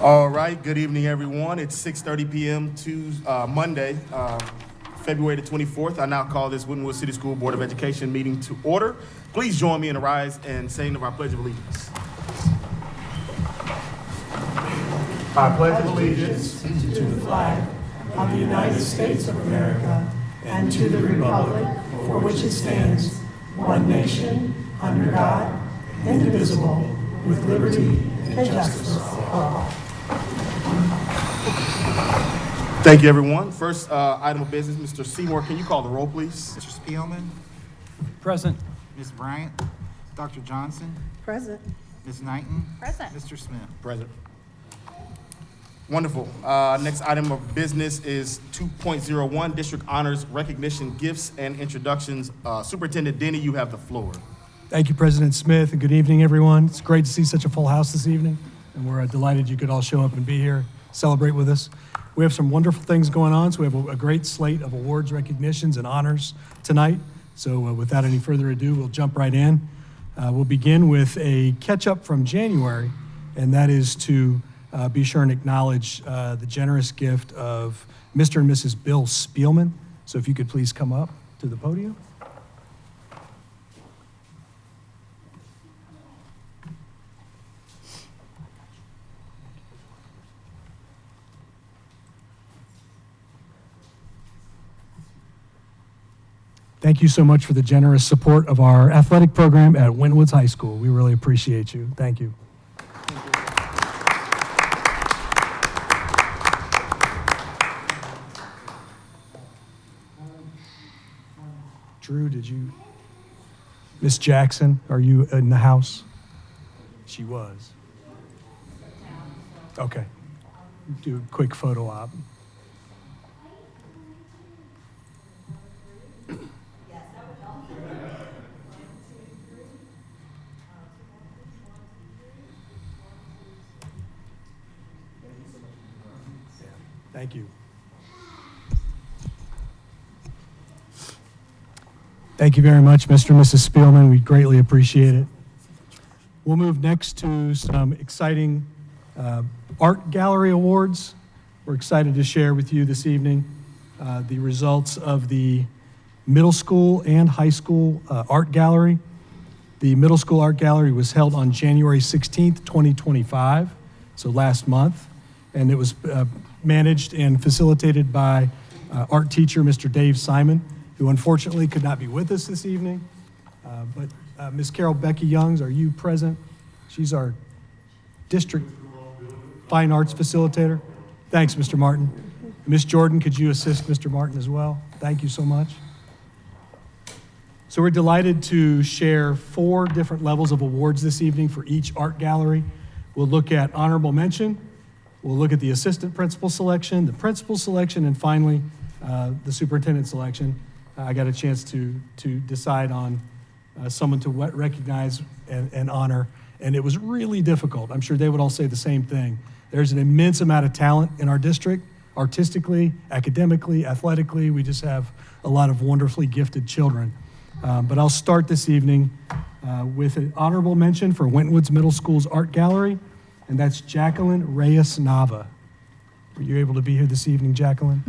All right, good evening, everyone. It's 6:30 p.m. Monday, February the 24th. I now call this Winton City School Board of Education meeting to order. Please join me in the rise and saying of our Pledge of Allegiance. I pledge allegiance to the flag of the United States of America and to the republic for which it stands, one nation, under God, indivisible, with liberty and justice for all. Thank you, everyone. First item of business, Mr. Seymour, can you call the roll, please? Mr. Spielman, Present. Ms. Bryant, Dr. Johnson, Present. Ms. Knighton, Present. Mr. Smith. Present. Wonderful. Next item of business is 2.01, District Honors Recognition Gifts and Introductions. Superintendent Denny, you have the floor. Thank you, President Smith, and good evening, everyone. It's great to see such a full house this evening, and we're delighted you could all show up and be here, celebrate with us. We have some wonderful things going on, so we have a great slate of awards, recognitions, and honors tonight. So without any further ado, we'll jump right in. We'll begin with a catch-up from January, and that is to be sure and acknowledge the generous gift of Mr. and Mrs. Bill Spielman. So if you could please come up to the podium. Thank you so much for the generous support of our athletic program at Winton High School. We really appreciate you. Thank you. Drew, Miss Jackson, are you in the house? She was. Okay. Do a quick photo op. Thank you. Thank you very much, Mr. and Mrs. Spielman. We greatly appreciate it. We'll move next to some exciting art gallery awards. We're excited to share with you this evening the results of the middle school and high school art gallery. The middle school art gallery was held on January 16th, 2025, so last month, and it was managed and facilitated by art teacher Mr. Dave Simon, who unfortunately could not be with us this evening. But Ms. Carol Becky Youngs, are you present? She's our district fine arts facilitator. Thanks, Mr. Martin. Ms. Jordan, could you assist Mr. Martin as well? Thank you so much. So we're delighted to share 4 different levels of awards this evening for each art gallery. We'll look at honorable mention, we'll look at the assistant principal selection, the principal selection, and finally, the superintendent selection. I got a chance to decide on someone to recognize and honor, and it was really difficult. I'm sure they would all say the same thing. There's an immense amount of talent in our district, artistically, academically, athletically. We just have a lot of wonderfully gifted children. But I'll start this evening with an honorable mention for Winton Middle School's Art Gallery, and that's Jacqueline Reyes Nava. Were you able to be here this evening, Jacqueline?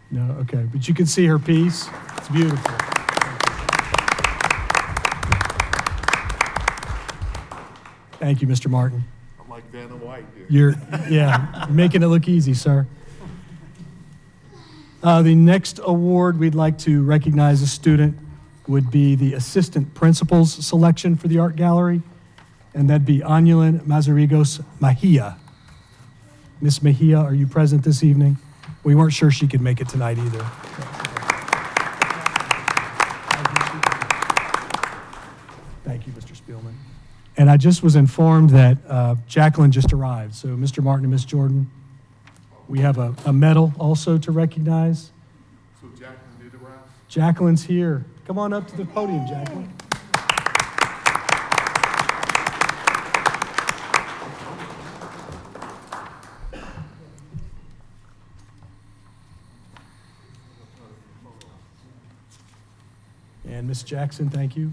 No, okay, but you can see her piece. It's beautiful. Thank you, Mr. Martin. I'm like Vanna White here. You're making it look easy, sir. The next award we'd like to recognize a student would be the assistant principal's selection for the art gallery, and that'd be Anulin Mazarigos Mejia. Miss Mejia, are you present this evening? We weren't sure she could make it tonight either. Thank you, Mr. Spielman. And I just was informed that Jacqueline just arrived. So Mr. Martin and Ms. Jordan, we have a medal also to recognize. So Jacqueline did arrive? Jacqueline's here. Come on up to the podium, Jacqueline. And Ms. Jackson, thank you.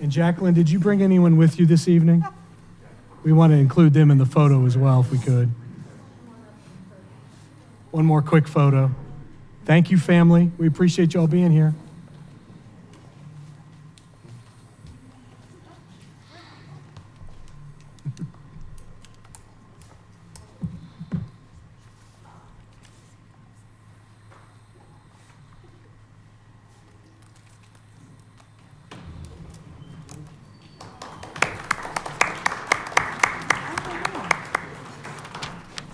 And Jacqueline, did you bring anyone with you this evening? We want to include them in the photo as well, if we could. One more quick photo. Thank you, family. We appreciate you all being here.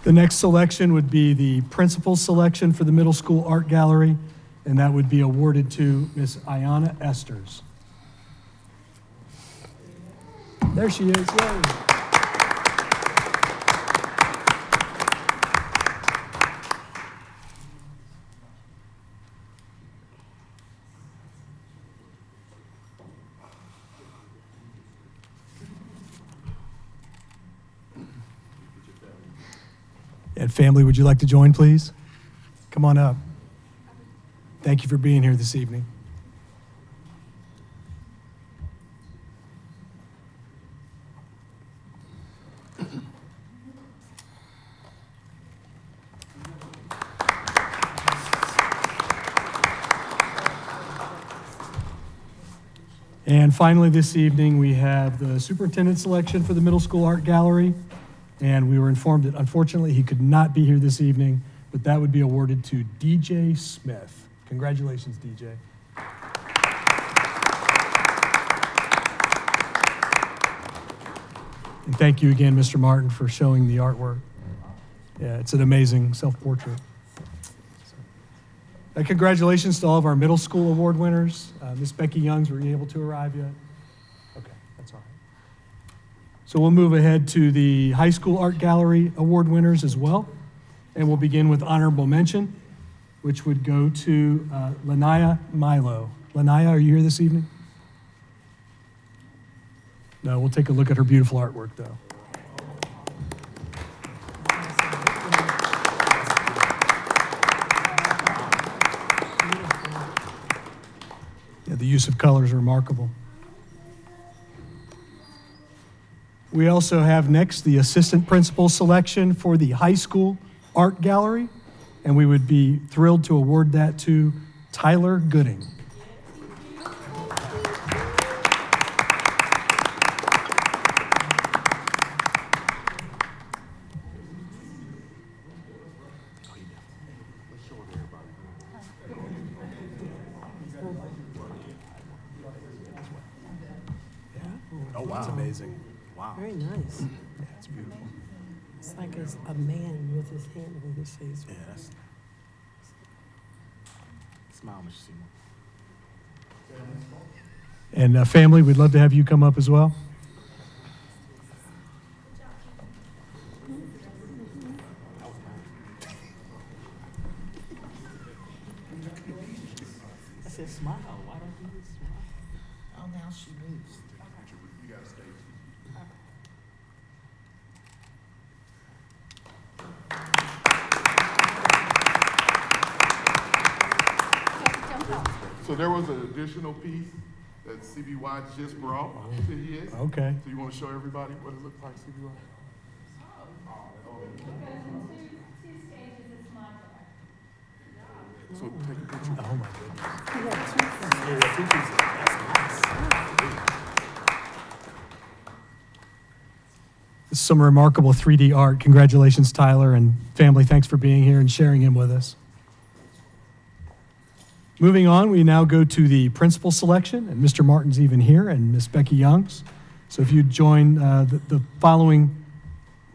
The next selection would be the principal selection for the middle school art gallery, and that would be awarded to Miss Ayana Esters. There she is. Yay. And family, would you like to join, please? Come on up. Thank you for being here this evening. And finally, this evening, we have the superintendent selection for the middle school art gallery. And we were informed that unfortunately he could not be here this evening, but that would be awarded to DJ Smith. Congratulations, DJ. And thank you again, Mr. Martin, for showing the artwork. Yeah, it's an amazing self-portrait. Congratulations to all of our middle school award winners. Miss Becky Youngs, were you able to arrive yet? Okay, that's all right. So we'll move ahead to the high school art gallery award winners as well. And we'll begin with honorable mention, which would go to Lanaya Milo. Lanaya, are you here this evening? No, we'll take a look at her beautiful artwork, though. Yeah, the use of color is remarkable. We also have next the assistant principal selection for the high school art gallery, and we would be thrilled to award that to Tyler Gooding. Oh, wow. It's amazing. Wow. Very nice. Yeah, it's beautiful. It's like a man with his hand over his face. Yeah, that's... Smile, Mr. Seymour. And family, we'd love to have you come up as well. I said, smile. Why don't you just smile? Oh, now she moves. So there was an additional piece that CBY just brought to his. Okay. So you want to show everybody what it looks like, CBY? So take a picture. Oh, my goodness. This is some remarkable 3D art. Congratulations, Tyler, and family, thanks for being here and sharing him with us. Moving on, we now go to the principal selection, and Mr. Martin's even here, and Miss Becky Youngs. So if you'd join the following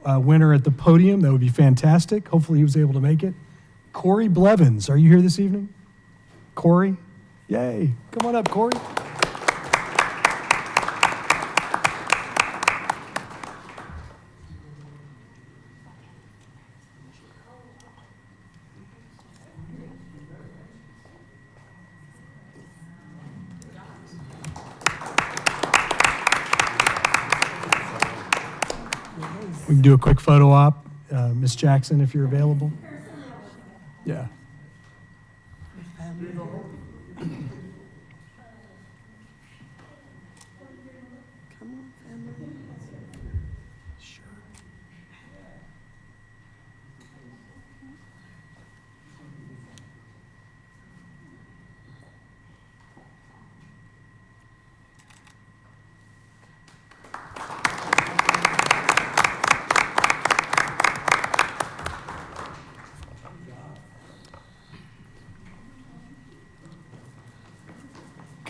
winner at the podium, that would be fantastic. Hopefully he was able to make it. Corey Blevins, are you here this evening? Corey? Yay. Come on up, Corey. We can do a quick photo op. Miss Jackson, if you're available. Yeah.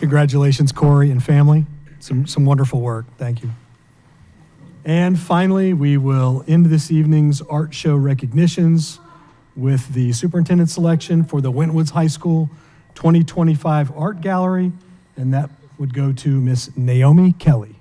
Congratulations, Corey and family. Some wonderful work. Thank you. And finally, we will end this evening's art show recognitions with the superintendent selection for the Wentwoods High School 2025 Art Gallery, and that would go to Miss Naomi Kelly.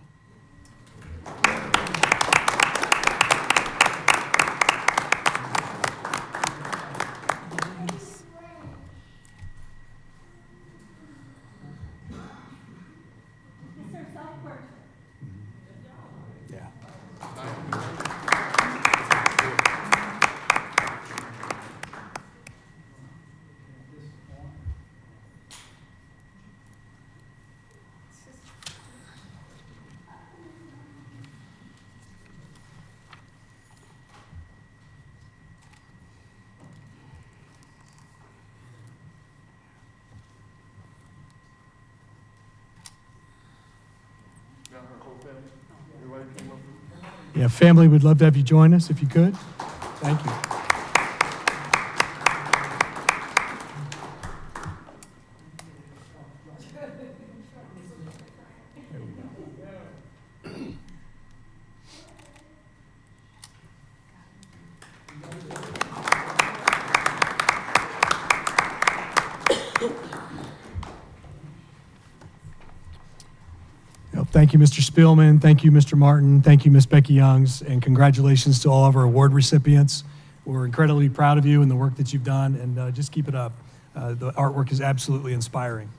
Yeah, family, we'd love to have you join us if you could. Thank you. Thank you, Mr. Spielman. Thank you, Mr. Martin. Thank you, Ms. Becky Youngs. And congratulations to all of our award recipients. We're incredibly proud of you and the work that you've done, and just keep it up. The artwork is absolutely inspiring.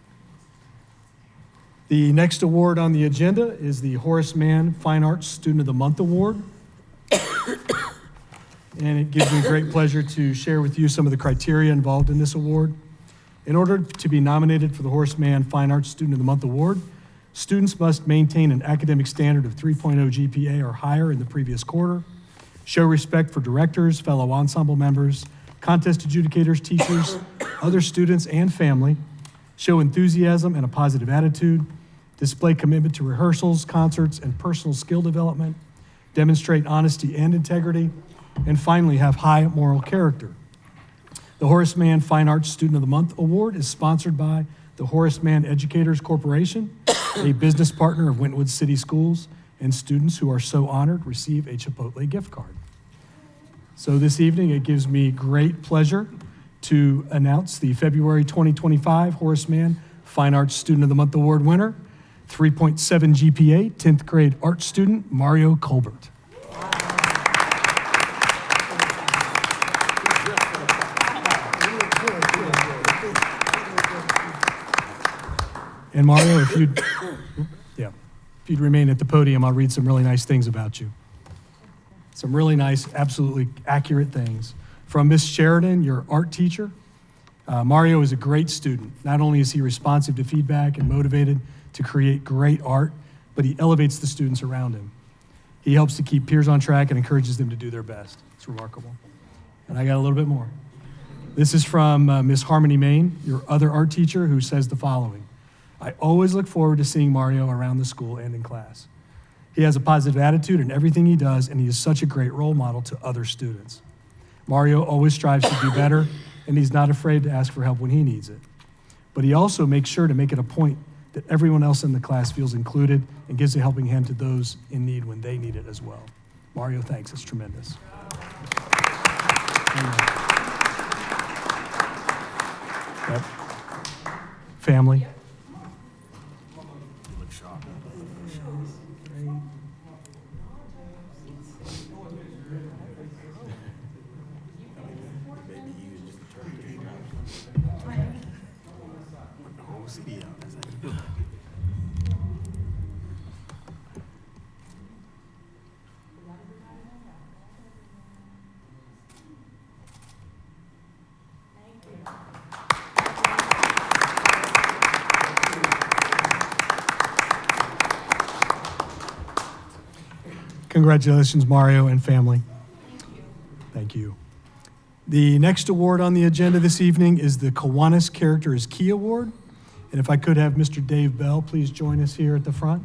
The next award on the agenda is the Horace Mann Fine Arts Student of the Month Award. And it gives me great pleasure to share with you some of the criteria involved in this award. In order to be nominated for the Horace Mann Fine Arts Student of the Month Award, students must maintain an academic standard of 3.0 GPA or higher in the previous quarter, show respect for directors, fellow ensemble members, contest adjudicators, teachers, other students, and family, show enthusiasm and a positive attitude, display commitment to rehearsals, concerts, and personal skill development, demonstrate honesty and integrity, and finally have high moral character. The Horace Mann Fine Arts Student of the Month Award is sponsored by the Horace Mann Educators Corporation, a business partner of Wentwood City Schools, and students who are so honored receive a Chipotle gift card. So this evening, it gives me great pleasure to announce the February 2025 Horace Mann Fine Arts Student of the Month Award winner, 3.7 GPA, 10th grade art student, Mario Colbert. And Mario, if you'd remain at the podium, I'll read some really nice things about you. Some really nice, absolutely accurate things. From Miss Sheridan, your art teacher, Mario is a great student. Not only is he responsive to feedback and motivated to create great art, but he elevates the students around him. He helps to keep peers on track and encourages them to do their best. It's remarkable. And I got a little bit more. This is from Miss Harmony Main, your other art teacher, who says the following: I always look forward to seeing Mario around the school and in class. He has a positive attitude in everything he does, and he is such a great role model to other students. Mario always strives to do better, and he's not afraid to ask for help when he needs it. But he also makes sure to make it a point that everyone else in the class feels included and gives a helping hand to those in need when they need it as well. Mario, thanks. It's tremendous. Yep. Family. Congratulations, Mario and family. Thank you. The next award on the agenda this evening is the Kiwanis Character is Key Award. And if I could have Mr. Dave Bell please join us here at the front.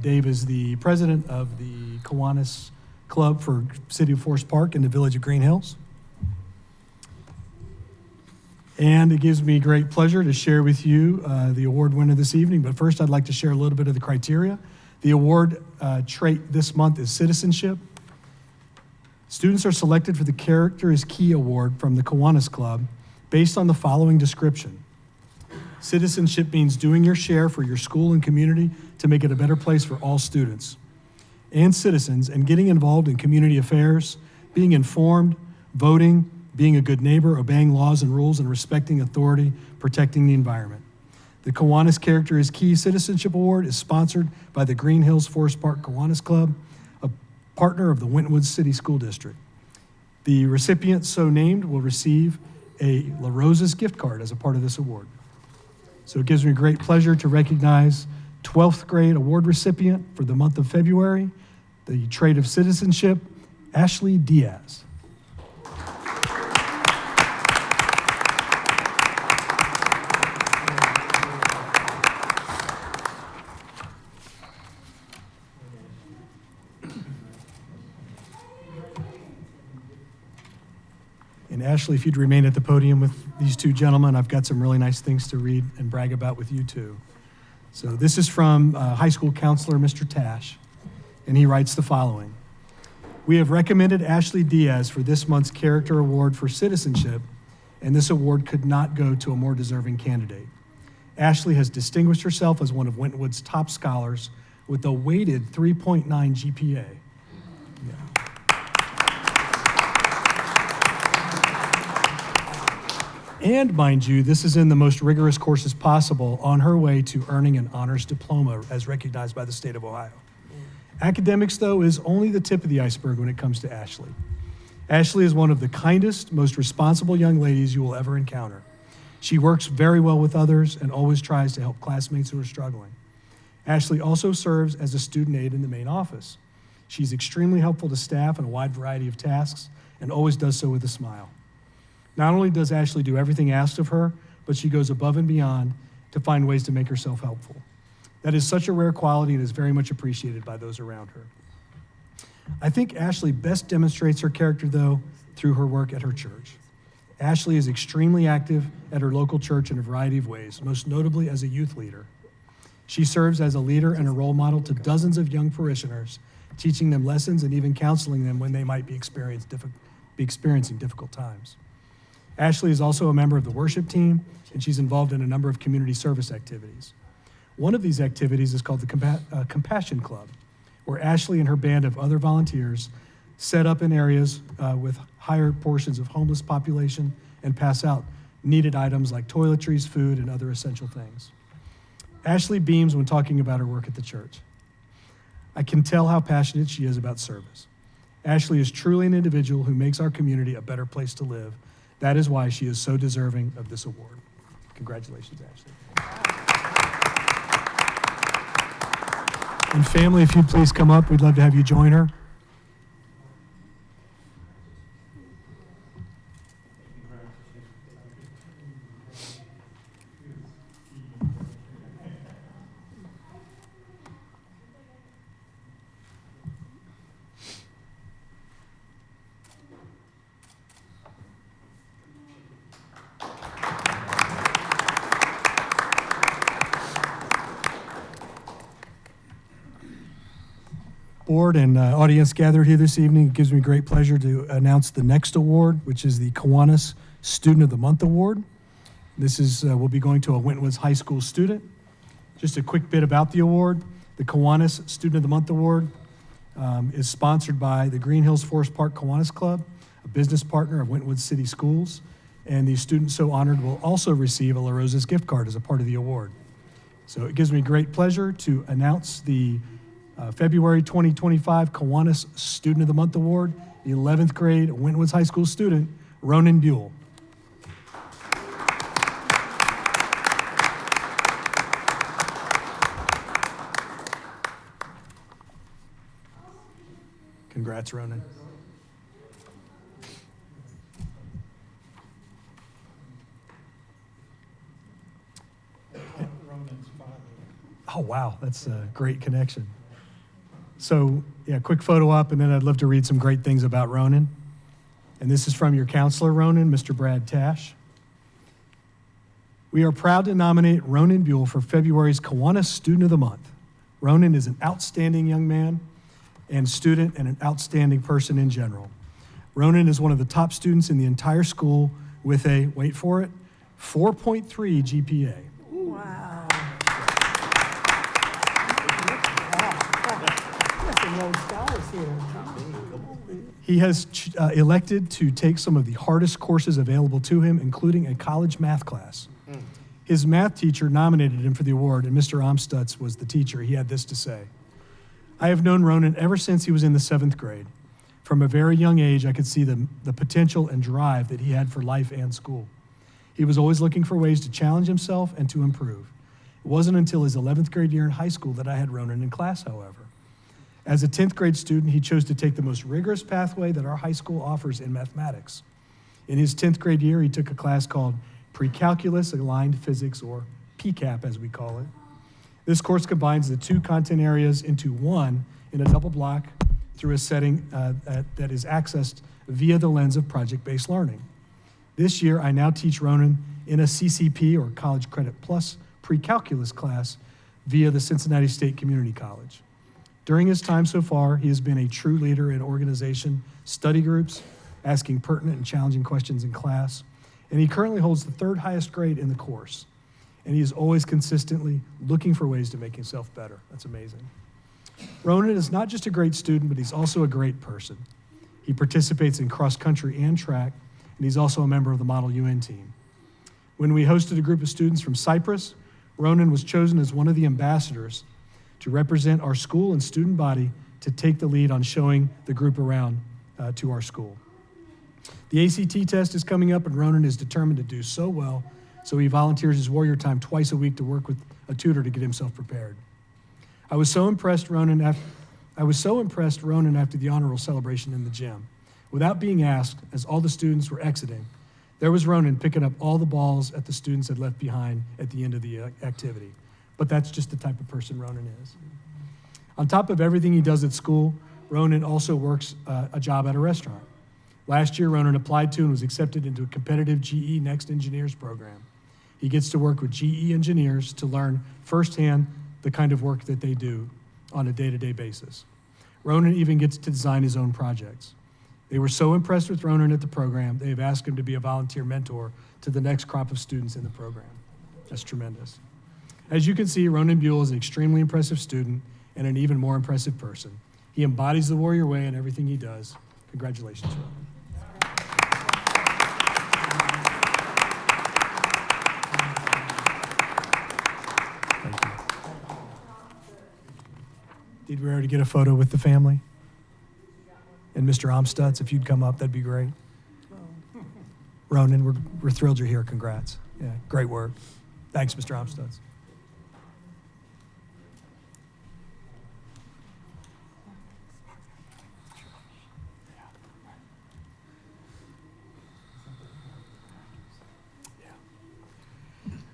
Dave is the president of the Kiwanis Club for City of Forest Park in the Village of Green Hills. And it gives me great pleasure to share with you the award winner this evening. But first, I'd like to share a little bit of the criteria. The award trait this month is citizenship. Students are selected for the Character is Key Award from the Kiwanis Club based on the following description. Citizenship means doing your share for your school and community to make it a better place for all students and citizens, and getting involved in community affairs, being informed, voting, being a good neighbor, obeying laws and rules, and respecting authority, protecting the environment. The Kiwanis Character is Key Citizenship Award is sponsored by the Green Hills Forest Park Kiwanis Club, a partner of the Winton City School District. The recipient so named will receive a La Rosa's gift card as a part of this award. So it gives me great pleasure to recognize 12th grade award recipient for the month of February, the trait of citizenship, Ashley Diaz. And Ashley, if you'd remain at the podium with these two gentlemen, I've got some really nice things to read and brag about with you too. So this is from high school counselor, Mr. Tash, and he writes the following. We have recommended Ashley Diaz for this month's Character Award for Citizenship, and this award could not go to a more deserving candidate. Ashley has distinguished herself as one of Wintonwood's top scholars with a weighted 3.9 GPA. And mind you, this is in the most rigorous courses possible on her way to earning an honors diploma as recognized by the state of Ohio. Academics, though, is only the tip of the iceberg when it comes to Ashley. Ashley is one of the kindest, most responsible young ladies you will ever encounter. She works very well with others and always tries to help classmates who are struggling. Ashley also serves as a student aide in the main office. She's extremely helpful to staff in a wide variety of tasks and always does so with a smile. Not only does Ashley do everything asked of her, but she goes above and beyond to find ways to make herself helpful. That is such a rare quality and is very much appreciated by those around her. I think Ashley best demonstrates her character, though, through her work at her church. Ashley is extremely active at her local church in a variety of ways, most notably as a youth leader. She serves as a leader and a role model to dozens of young parishioners, teaching them lessons and even counseling them when they might be experiencing difficult times. Ashley is also a member of the worship team, and she's involved in a number of community service activities. One of these activities is called the Compassion Club, where Ashley and her band of other volunteers set up in areas with higher portions of homeless population and pass out needed items like toiletries, food, and other essential things. Ashley beams when talking about her work at the church. I can tell how passionate she is about service. Ashley is truly an individual who makes our community a better place to live. That is why she is so deserving of this award. Congratulations, Ashley. And family, if you'd please come up, we'd love to have you join her. Board and audience gathered here this evening, it gives me great pleasure to announce the next award, which is the Kiwanis Student of the Month Award. This is will be going to a Wintonwood High School student. Just a quick bit about the award. The Kiwanis Student of the Month Award is sponsored by the Green Hills Forest Park Kiwanis Club, a business partner of Wintonwood City Schools, and the student so honored will also receive a La Rosa's gift card as a part of the award. So it gives me great pleasure to announce the February 2025 Kiwanis Student of the Month Award, the 11th grade Wintonwood High School student, Ronan Buell. Congrats, Ronan. Oh, wow, that's a great connection. So, yeah, quick photo up, and then I'd love to read some great things about Ronan. And this is from your counselor, Ronan, Mr. Brad Tash. We are proud to nominate Ronan Buell for February's Kiwanis Student of the Month. Ronan is an outstanding young man and student and an outstanding person in general. Ronan is one of the top students in the entire school with a, wait for it, 4.3 GPA. Wow. There's some low scholars here. He has elected to take some of the hardest courses available to him, including a college math class. His math teacher nominated him for the award, and Mr. Amstutz was the teacher. He had this to say: I have known Ronan ever since he was in the 7th grade. From a very young age, I could see the potential and drive that he had for life and school. He was always looking for ways to challenge himself and to improve. It wasn't until his 11th grade year in high school that I had Ronan in class, however. As a 10th grade student, he chose to take the most rigorous pathway that our high school offers in mathematics. In his 10th grade year, he took a class called Pre-Calculus Aligned Physics, or PCAP as we call it. This course combines the two content areas into one in a double block through a setting that is accessed via the lens of project-based learning. This year, I now teach Ronan in a CCP, or College Credit Plus, pre-calculus class via the Cincinnati State Community College. During his time so far, he has been a true leader in organization study groups, asking pertinent and challenging questions in class, and he currently holds the 3rd highest grade in the course. And he is always consistently looking for ways to make himself better. That's amazing. Ronan is not just a great student, but he's also a great person. He participates in cross-country and track, and he's also a member of the Model UN team. When we hosted a group of students from Cyprus, Ronan was chosen as one of the ambassadors to represent our school and student body to take the lead on showing the group around to our school. The ACT test is coming up, and Ronan is determined to do so well, so he volunteers his warrior time twice a week to work with a tutor to get himself prepared. I was so impressed Ronan after the honor roll celebration in the gym. Without being asked, as all the students were exiting, there was Ronan picking up all the balls that the students had left behind at the end of the activity. But that's just the type of person Ronan is. On top of everything he does at school, Ronan also works a job at a restaurant. Last year, Ronan applied to and was accepted into a competitive GE Next Engineers program. He gets to work with GE engineers to learn firsthand the kind of work that they do on a day-to-day basis. Ronan even gets to design his own projects. They were so impressed with Ronan at the program, they have asked him to be a volunteer mentor to the next crop of students in the program. That's tremendous. As you can see, Ronan Buell is an extremely impressive student and an even more impressive person. He embodies the warrior way in everything he does. Congratulations, Ronan. Thank you. Did we already get a photo with the family? And Mr. Amstutz, if you'd come up, that'd be great. Ronan, we're thrilled you're here. Congrats. Yeah, great work. Thanks, Mr. Amstutz.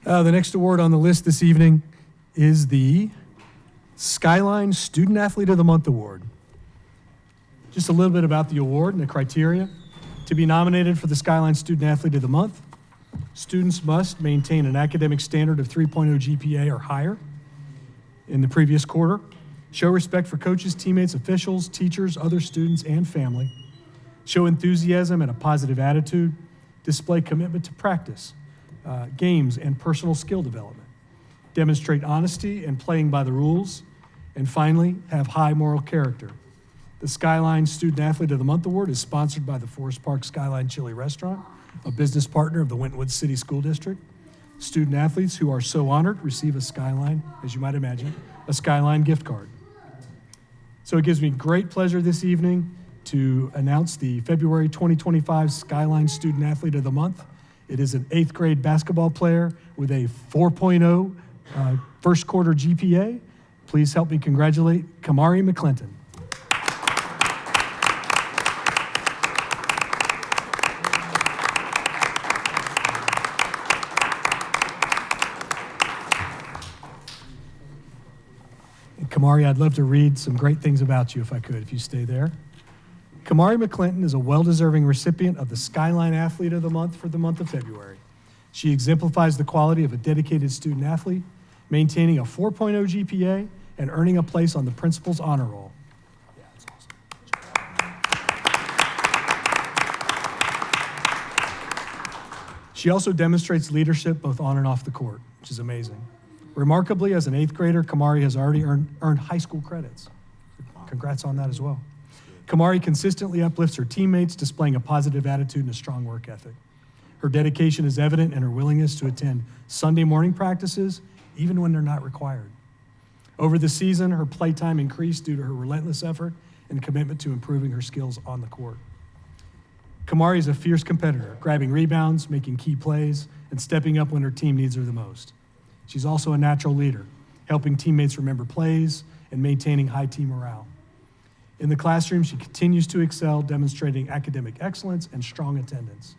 The next award on the list this evening is the Skyline Student Athlete of the Month Award. Just a little bit about the award and the criteria. To be nominated for the Skyline Student Athlete of the Month, students must maintain an academic standard of 3.0 GPA or higher in the previous quarter, show respect for coaches, teammates, officials, teachers, other students, and family, show enthusiasm and a positive attitude, display commitment to practice, games, and personal skill development, demonstrate honesty and playing by the rules, and finally, have high moral character. The Skyline Student Athlete of the Month Award is sponsored by the Forest Park Skyline Chili Restaurant, a business partner of the Winton City School District. Student athletes who are so honored receive a Skyline, as you might imagine, a Skyline gift card. So it gives me great pleasure this evening to announce the February 2025 Skyline Student Athlete of the Month. It is an 8th grade basketball player with a 4.0 first quarter GPA. Please help me congratulate Kamari McClinton. Kamari, I'd love to read some great things about you if I could, if you stay there. Kamari McClinton is a well-deserving recipient of the Skyline Athlete of the Month for the month of February. She exemplifies the quality of a dedicated student athlete, maintaining a 4.0 GPA and earning a place on the principal's honor roll. Yeah, that's awesome. She also demonstrates leadership both on and off the court, which is amazing. Remarkably, as an 8th grader, Kamari has already earned high school credits. Congrats on that as well. Kamari consistently uplifts her teammates, displaying a positive attitude and a strong work ethic. Her dedication is evident in her willingness to attend Sunday morning practices, even when they're not required. Over the season, her playtime increased due to her relentless effort and commitment to improving her skills on the court. Kamari is a fierce competitor, grabbing rebounds, making key plays, and stepping up when her team needs her the most. She's also a natural leader, helping teammates remember plays and maintaining high team morale. In the classroom, she continues to excel, demonstrating academic excellence and strong attendance.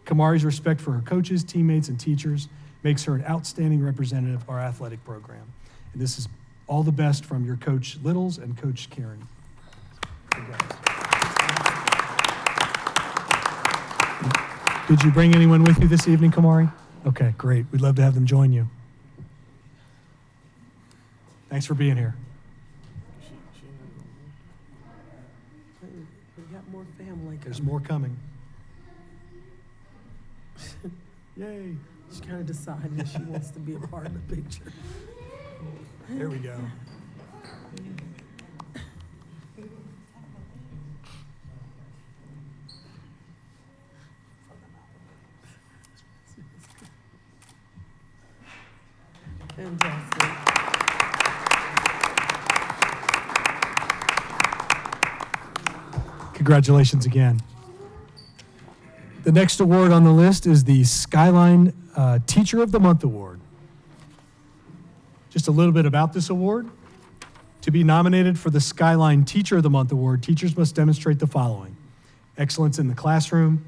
Kamari's respect for her coaches, teammates, and teachers makes her an outstanding representative of our athletic program. And this is all the best from your Coach Littles and Coach Kieran. Did you bring anyone with you this evening, Kamari? Okay, great. We'd love to have them join you. Thanks for being here. We got more family. There's more coming. Yay. She's kind of deciding if she wants to be a part of the picture. There we go. Fantastic. Congratulations again. The next award on the list is the Skyline Teacher of the Month Award. Just a little bit about this award. To be nominated for the Skyline Teacher of the Month Award, teachers must demonstrate the following: excellence in the classroom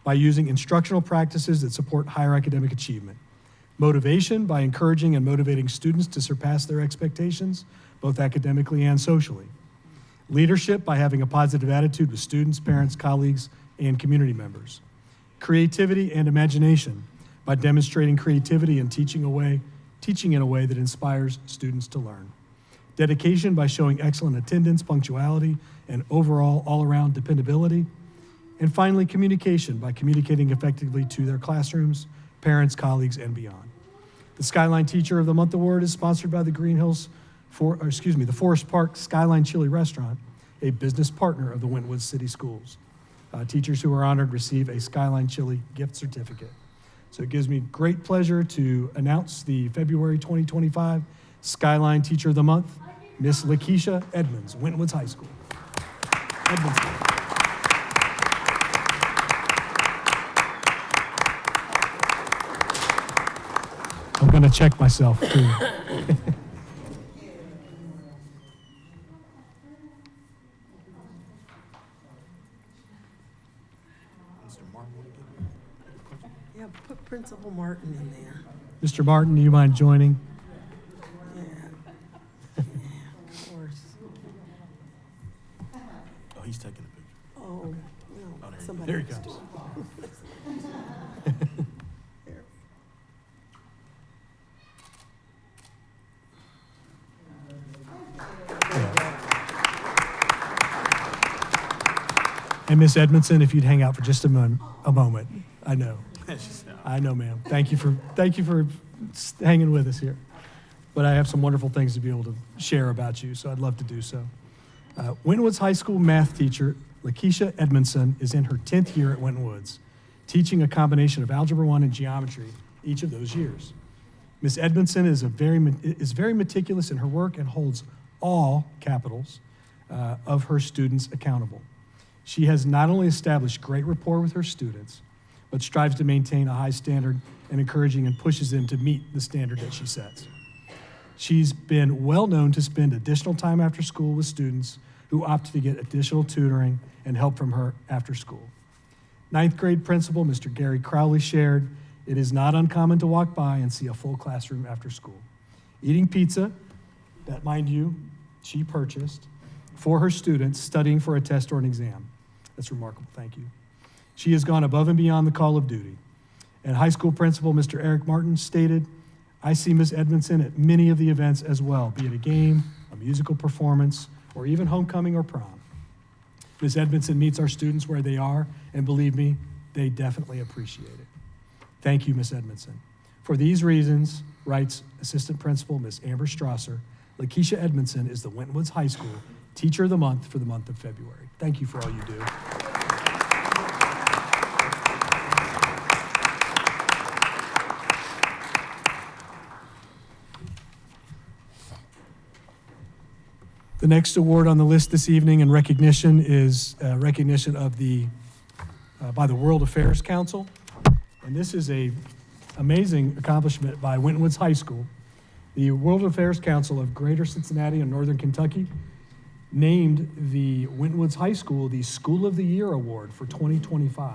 by using instructional practices that support higher academic achievement; motivation by encouraging and motivating students to surpass their expectations, both academically and socially; leadership by having a positive attitude with students, parents, colleagues, and community members; creativity and imagination by demonstrating creativity and teaching in a way that inspires students to learn; dedication by showing excellent attendance, punctuality, and overall all-around dependability; and finally, communication by communicating effectively to their classrooms, parents, colleagues, and beyond. The Skyline Teacher of the Month Award is sponsored by the the Forest Park Skyline Chili Restaurant, a business partner of the Winton City Schools. Teachers who are honored receive a Skyline Chili gift certificate. So it gives me great pleasure to announce the February 2025 Skyline Teacher of the Month, Miss Lakeisha Edmonds, Winton Woods High School. Edmonds. I'm going to check myself, too. Yeah, put Principal Martin in there. Mr. Martin, do you mind joining? Yeah. Yeah, of course. Oh, he's taking a picture. Oh, no, somebody There he else comes. do it. There. And Miss Edmondson, if you'd hang out for just a moment. I know. I know, ma'am. Thank you for hanging with us here. But I have some wonderful things to be able to share about you, so I'd love to do so. Winton Woods High School math teacher Lakeisha Edmondson is in her 10th year at Winton Woods, teaching a combination of Algebra 1 and Geometry each of those years. Miss Edmondson is very meticulous in her work and holds all capitals of her students accountable. She has not only established great rapport with her students, but strives to maintain a high standard and encouraging and pushes them to meet the standard that she sets. She's been well known to spend additional time after school with students who opt to get additional tutoring and help from her after school. 9th grade principal, Mr. Gary Crowley, shared, "It is not uncommon to walk by and see a full classroom after school, eating pizza that, mind you, she purchased for her students, studying for a test or an exam." That's remarkable, thank you. She has gone above and beyond the call of duty. And high school principal, Mr. Eric Martin, stated, "I see Ms. Edmondson at many of the events as well, be it a game, a musical performance, or even homecoming or prom. Ms. Edmondson meets our students where they are, and believe me, they definitely appreciate it. Thank you, Ms. Edmondson. For these reasons," writes Assistant Principal Ms. Amber Strasser, "Lakeisha Edmondson is the Winton Woods High School Teacher of the Month for the month of February." Thank you for all you do. The next award on the list this evening in recognition is recognition of by the World Affairs Council. And this is an amazing accomplishment by Winton Woods High School. The World Affairs Council of Greater Cincinnati and Northern Kentucky named the Winton Woods High School the School of the Year Award for 2025.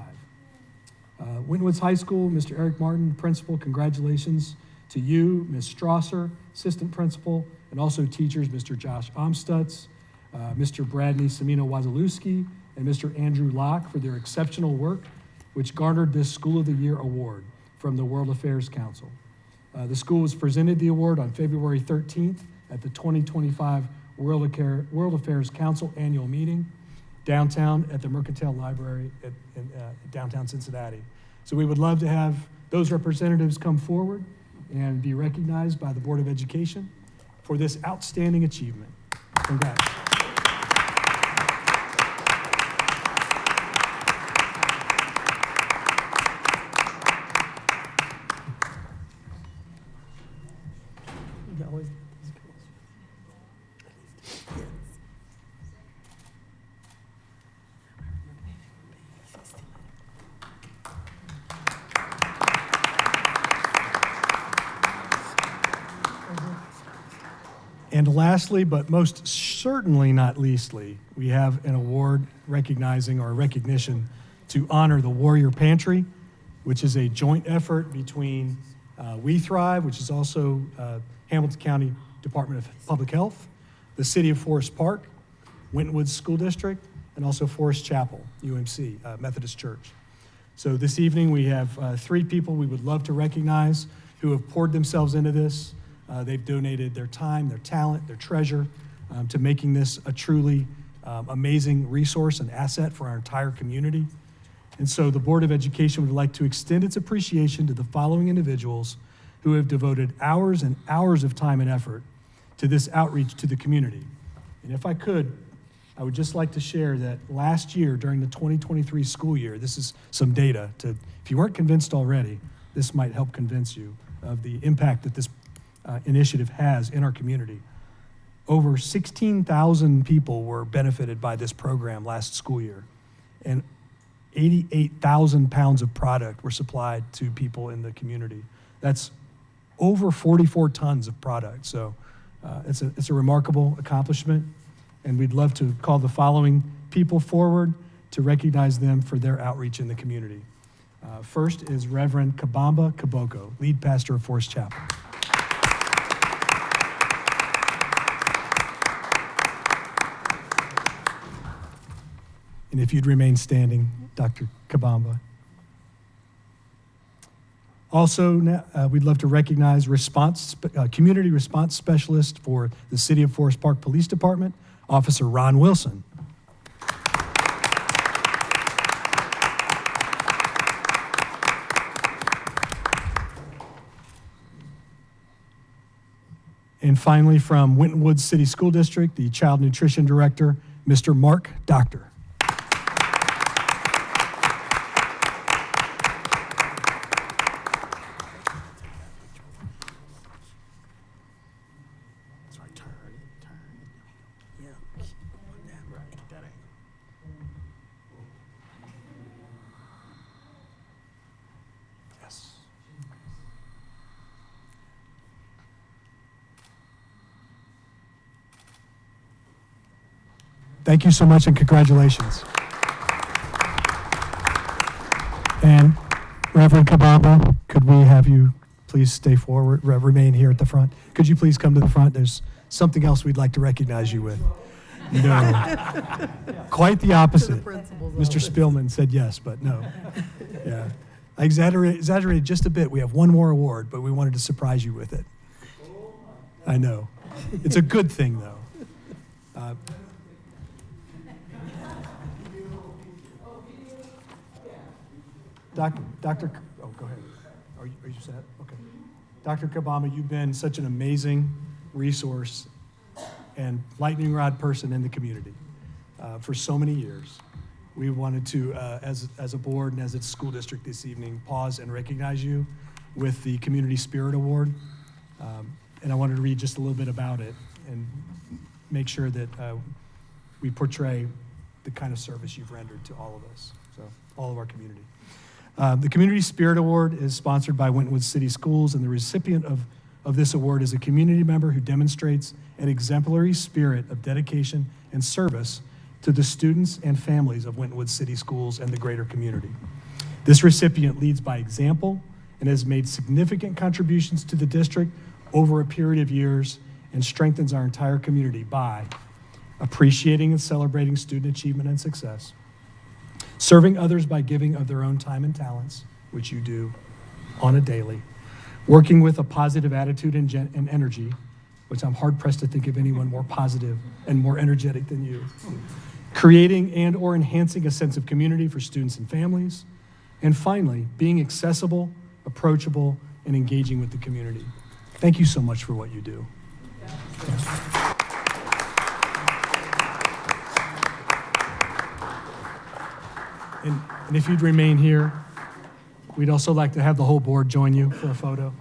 Winton Woods High School, Mr. Eric Martin, principal, congratulations to you, Ms. Strasser, assistant principal, and also teachers, Mr. Josh Omstutz, Mr. Bradney Semino-Wazalewski, and Mr. Andrew Locke for their exceptional work, which garnered this School of the Year Award from the World Affairs Council. The school was presented the award on February 13th at the 2025 World Affairs Council annual meeting downtown at the Mercantile Library in downtown Cincinnati. So we would love to have those representatives come forward and be recognized by the Board of Education for this outstanding achievement. Congrats. And lastly, but most certainly not leastly, we have an award recognizing or recognition to honor the Warrior Pantry, which is a joint effort between We Thrive, which is also Hamilton County Department of Public Health, the City of Forest Park, Winton Woods School District, and also Forest Chapel, UMC, Methodist Church. So this evening we have 3 people we would love to recognize who have poured themselves into this. They've donated their time, their talent, their treasure to making this a truly amazing resource and asset for our entire community. And so the Board of Education would like to extend its appreciation to the following individuals who have devoted hours and hours of time and effort to this outreach to the community. And if I could, I would just like to share that last year during the 2023 school year, this is some data if you weren't convinced already, this might help convince you of the impact that this initiative has in our community. Over 16,000 people were benefited by this program last school year, and 88,000 pounds of product were supplied to people in the community. That's over 44 tons of product. So it's a remarkable accomplishment, and we'd love to call the following people forward to recognize them for their outreach in the community. First is Reverend Kabamba Kaboko, lead pastor of Forest Chapel. And if you'd remain standing, Dr. Kabamba. Also, we'd love to recognize community response specialist for the City of Forest Park Police Department, Officer Ron Wilson. And finally, from Winton Woods City School District, the Child Nutrition Director, Mr. Mark Doctor. Thank you so much and congratulations. And Reverend Kabamba, could we have you please stay forward, remain here at the front? Could you please come to the front? There's something else we'd like to recognize you with. No, quite the opposite. Mr. Spielman said yes, but no. Yeah. I exaggerated just a bit. We have one more award, but we wanted to surprise you with it. I know. It's a good thing, though. Dr. Oh, go ahead. Are you set? Okay. Dr. Kabama, you've been such an amazing resource and lightning rod person in the community for so many years. We wanted to, as a board and as a school district this evening, pause and recognize you with the Community Spirit Award. And I wanted to read just a little bit about it and make sure that we portray the kind of service you've rendered to all of us, so all of our community. The Community Spirit Award is sponsored by Winton City Schools, and the recipient of this award is a community member who demonstrates an exemplary spirit of dedication and service to the students and families of Winton City Schools and the greater community. This recipient leads by example and has made significant contributions to the district over a period of years and strengthens our entire community by appreciating and celebrating student achievement and success, serving others by giving of their own time and talents, which you do on a daily, working with a positive attitude and energy, which I'm hard-pressed to think of anyone more positive and more energetic than you, creating and or enhancing a sense of community for students and families, and finally, being accessible, approachable, and engaging with the community. Thank you so much for what you do. And if you'd remain here, we'd also like to have the whole board join you for a photo.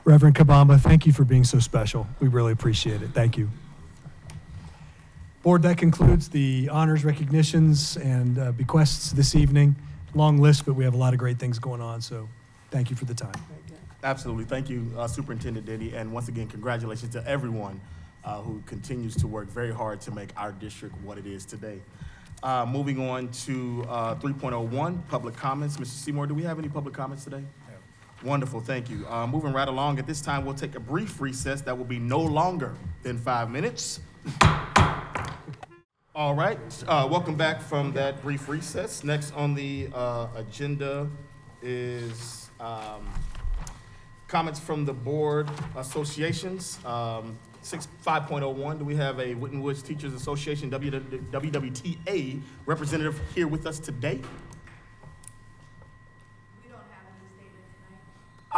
Reverend Kabamba, thank you for being so special. We really appreciate it. Thank you. Board, that concludes the honors, recognitions, and bequests this evening. Long list, but we have a lot of great things going on, so thank you for the time. Absolutely. Thank you, Superintendent Denny. And once again, congratulations to everyone who continues to work very hard to make our district what it is today. Moving on to 3.01, public comments. Mr. Seymour, do we have any public comments today? Wonderful, thank you. Moving right along, at this time, we'll take a brief recess that will be no longer than 5 minutes. All right, welcome back from that brief recess. Next on the agenda is comments from the board associations. 5.01, do we have a Winton Woods Teachers Association, WWTA, representative here with us today?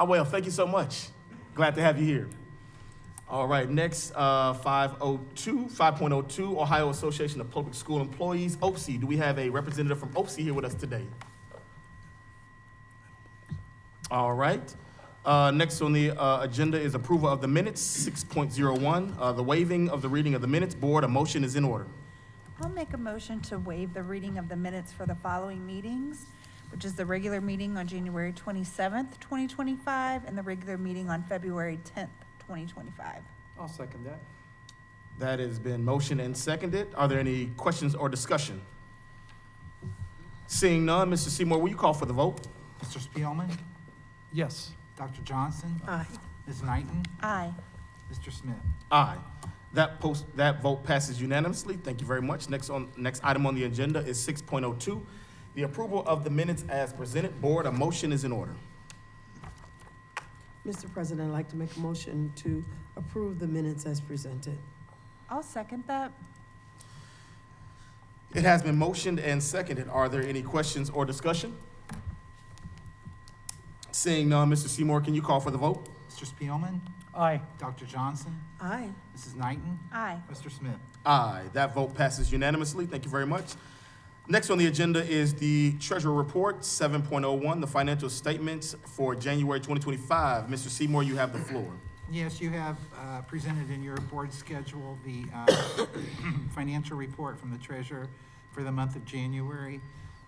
Well, thank you so much. Glad to have you here. All right, next, 5.02, Ohio Association of Public School Employees, OPSE. Do we have a representative from OPSE here with us today? All right. Next on the agenda is approval of the minutes, 6.01, the waiving of the reading of the minutes. Board, a motion is in order. I'll make a motion to waive the reading of the minutes for the following meetings, which is the regular meeting on January 27th, 2025, and the regular meeting on February 10th, 2025. I'll second that. That has been motioned and seconded. Are there any questions or discussion? Seeing none, Mr. Seymour, will you call for the vote? Mr. Spielman? Yes. Dr. Johnson? Aye. Ms. Knighton? Aye. Mr. Smith? Aye. That vote passes unanimously. Thank you very much. Next item on the agenda is 6.02, the approval of the minutes as presented. Board, a motion is in order. Mr. President, I'd like to make a motion to approve the minutes as presented. I'll second that. It has been motioned and seconded. Are there any questions or discussion? Seeing none, Mr. Seymour, can you call for the vote? Mr. Spielman? Aye. Dr. Johnson? Aye. Mrs. Knighton? Aye. Mr. Smith? Aye. That vote passes unanimously. Thank you very much. Next on the agenda is the Treasurer Report 7.01, the financial statements for January 2025. Mr. Seymour, you have the floor. Yes, you have presented in your board schedule the financial report from the treasurer for the month of January.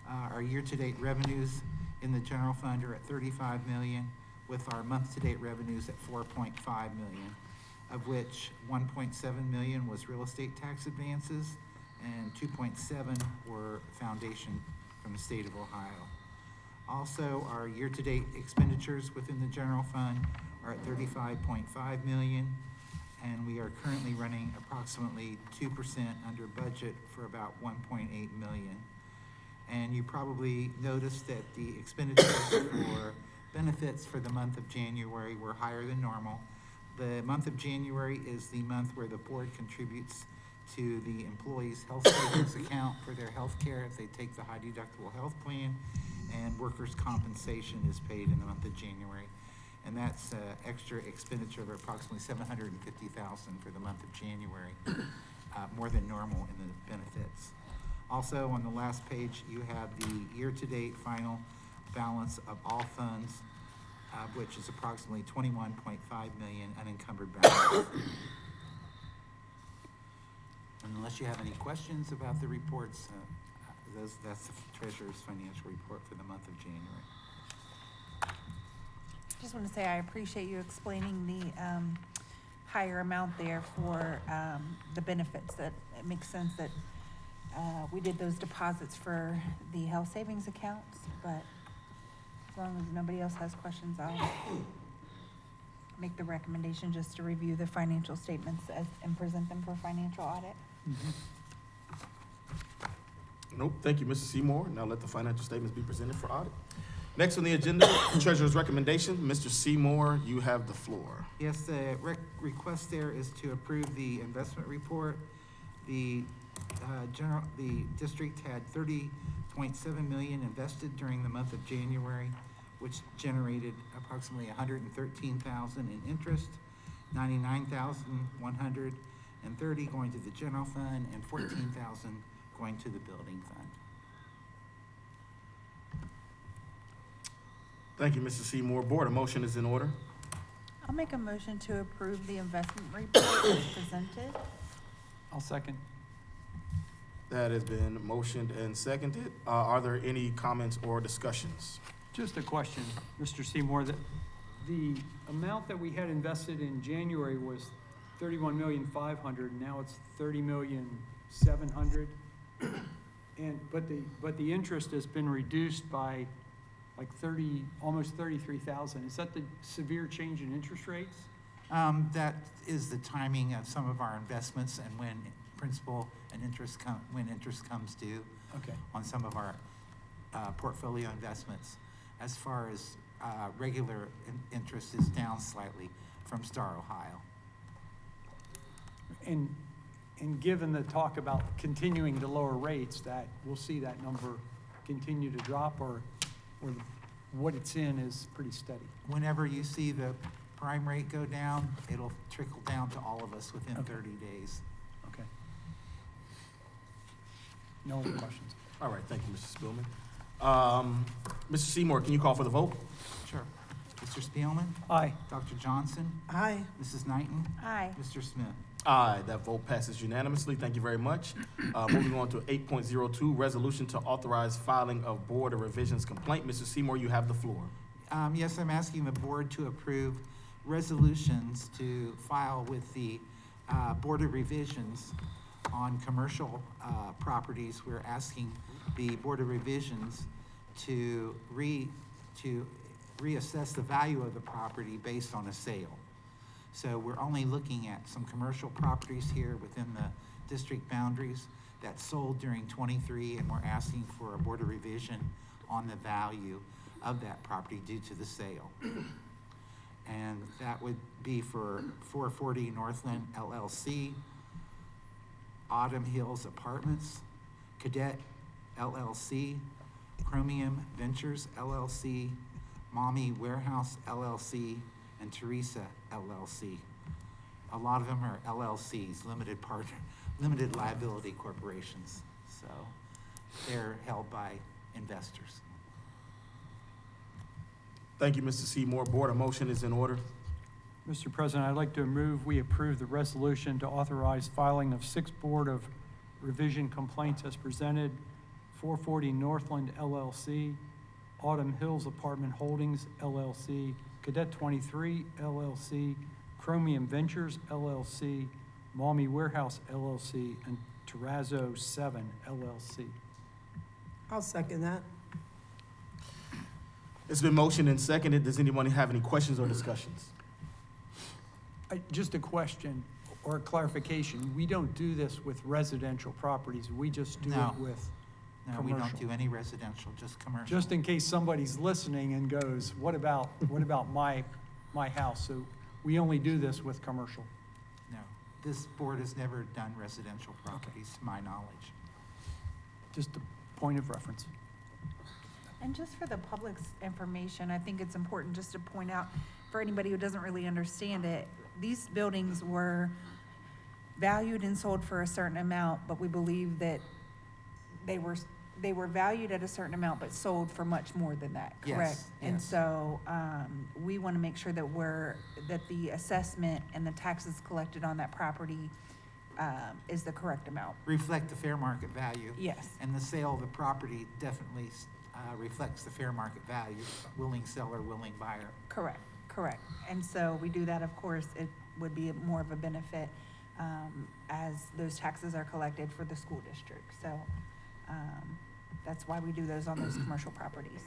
Our year-to-date revenues in the general fund are at 35 million, with our month-to-date revenues at 4.5 million, of which 1.7 million was real estate tax advances and 2.7 were foundation from the state of Ohio. Also, our year-to-date expenditures within the general fund are at 35.5 million, and we are currently running approximately 2% under budget for about 1.8 million. And you probably noticed that the expenditures for benefits for the month of January were higher than normal. The month of January is the month where the board contributes to the employees' health savings account for their health care if they take the high deductible health plan, and workers' compensation is paid in the month of January. And that's extra expenditure of approximately $750,000 for the month of January, more than normal in the benefits. Also, on the last page, you have the year-to-date final balance of all funds, which is approximately 21.5 million unencumbered balance. Unless you have any questions about the reports, that's the treasurer's financial report for the month of January. Just want to say I appreciate you explaining the higher amount there for the benefits. That it makes sense that we did those deposits for the health savings accounts, but as long as nobody else has questions, I'll make the recommendation just to review the financial statements and present them for financial audit. Nope, thank you, Mr. Seymour. Now let the financial statements be presented for audit. Next on the agenda, Treasurer's recommendation. Mr. Seymour, you have the floor. Yes, the request there is to approve the investment report. The district had 30.7 million invested during the month of January, which generated approximately 113,000 in interest, 99,130 going to the general fund, and 14,000 going to the building fund. Thank you, Mr. Seymour. Board, a motion is in order. I'll make a motion to approve the investment report as presented. I'll second. That has been motioned and seconded. Are there any comments or discussions? Just a question, Mr. Seymour, that the amount that we had invested in January was 31,500,000, now it's 30,700,000. And, but the interest has been reduced by like almost 33,000. Is that the severe change in interest rates? That is the timing of some of our investments and when principal and interest comes due. Okay. On some of our portfolio investments. As far as regular interest is down slightly from Star, Ohio. And given the talk about continuing to lower rates, that we'll see that number continue to drop, or what it's in is pretty steady? Whenever you see the prime rate go down, it'll trickle down to all of us within Okay. 30 days. Okay. No other questions? All right, thank you, Mr. Spillman. Mr. Seymour, can you call for the vote? Sure. Mr. Spielman? Aye. Dr. Johnson? Aye. Mrs. Knighton? Aye. Mr. Smith? Aye, that vote passes unanimously. Thank you very much. Moving on to 8.02, resolution to authorize filing of Board of Revisions complaint. Mr. Seymour, you have the floor. Yes, I'm asking the board to approve resolutions to file with the Board of Revisions on commercial properties. We're asking the Board of Revisions to reassess the value of the property based on a sale. So we're only looking at some commercial properties here within the district boundaries that sold during '23, and we're asking for a Board of Revision on the value of that property due to the sale. And that would be for 440 Northland LLC, Autumn Hills Apartments, Cadet LLC, Chromium Ventures LLC, Mommy Warehouse LLC, and Teresa LLC. A lot of them are LLCs, limited liability corporations. So they're held by investors. Thank you, Mr. Seymour. Board, a motion is in order. Mr. President, I'd like to move we approve the resolution to authorize filing of 6 Board of Revision complaints as presented, 440 Northland LLC, Autumn Hills Apartment Holdings LLC, Cadet 23 LLC, Chromium Ventures LLC, Maumee Warehouse LLC, and Terrazzo 7 LLC. I'll second that. It's been motioned and seconded. Does anyone have any questions or discussions? Just a question or a clarification. We don't do this with residential properties. We just do No. it with No, we don't commercial. do any residential, just commercial. Just in case somebody's listening and goes, what about my house? So we only do this with commercial. No, this board has never done residential properties, to my knowledge. Just a point of reference. And just for the public's information, I think it's important just to point out, for anybody who doesn't really understand it, these buildings were valued and sold for a certain amount, but we believe that they were valued at a certain amount, but sold for much more than that, Yes, correct? And yes. so, we want to make sure that that the assessment and the taxes collected on that property, is the correct amount. Reflect the fair market value. Yes. And the sale of the property definitely reflects the fair market value, willing seller, willing buyer. Correct. And so we do that, of course, it would be more of a benefit, as those taxes are collected for the school district. So, that's why we do those on those commercial properties.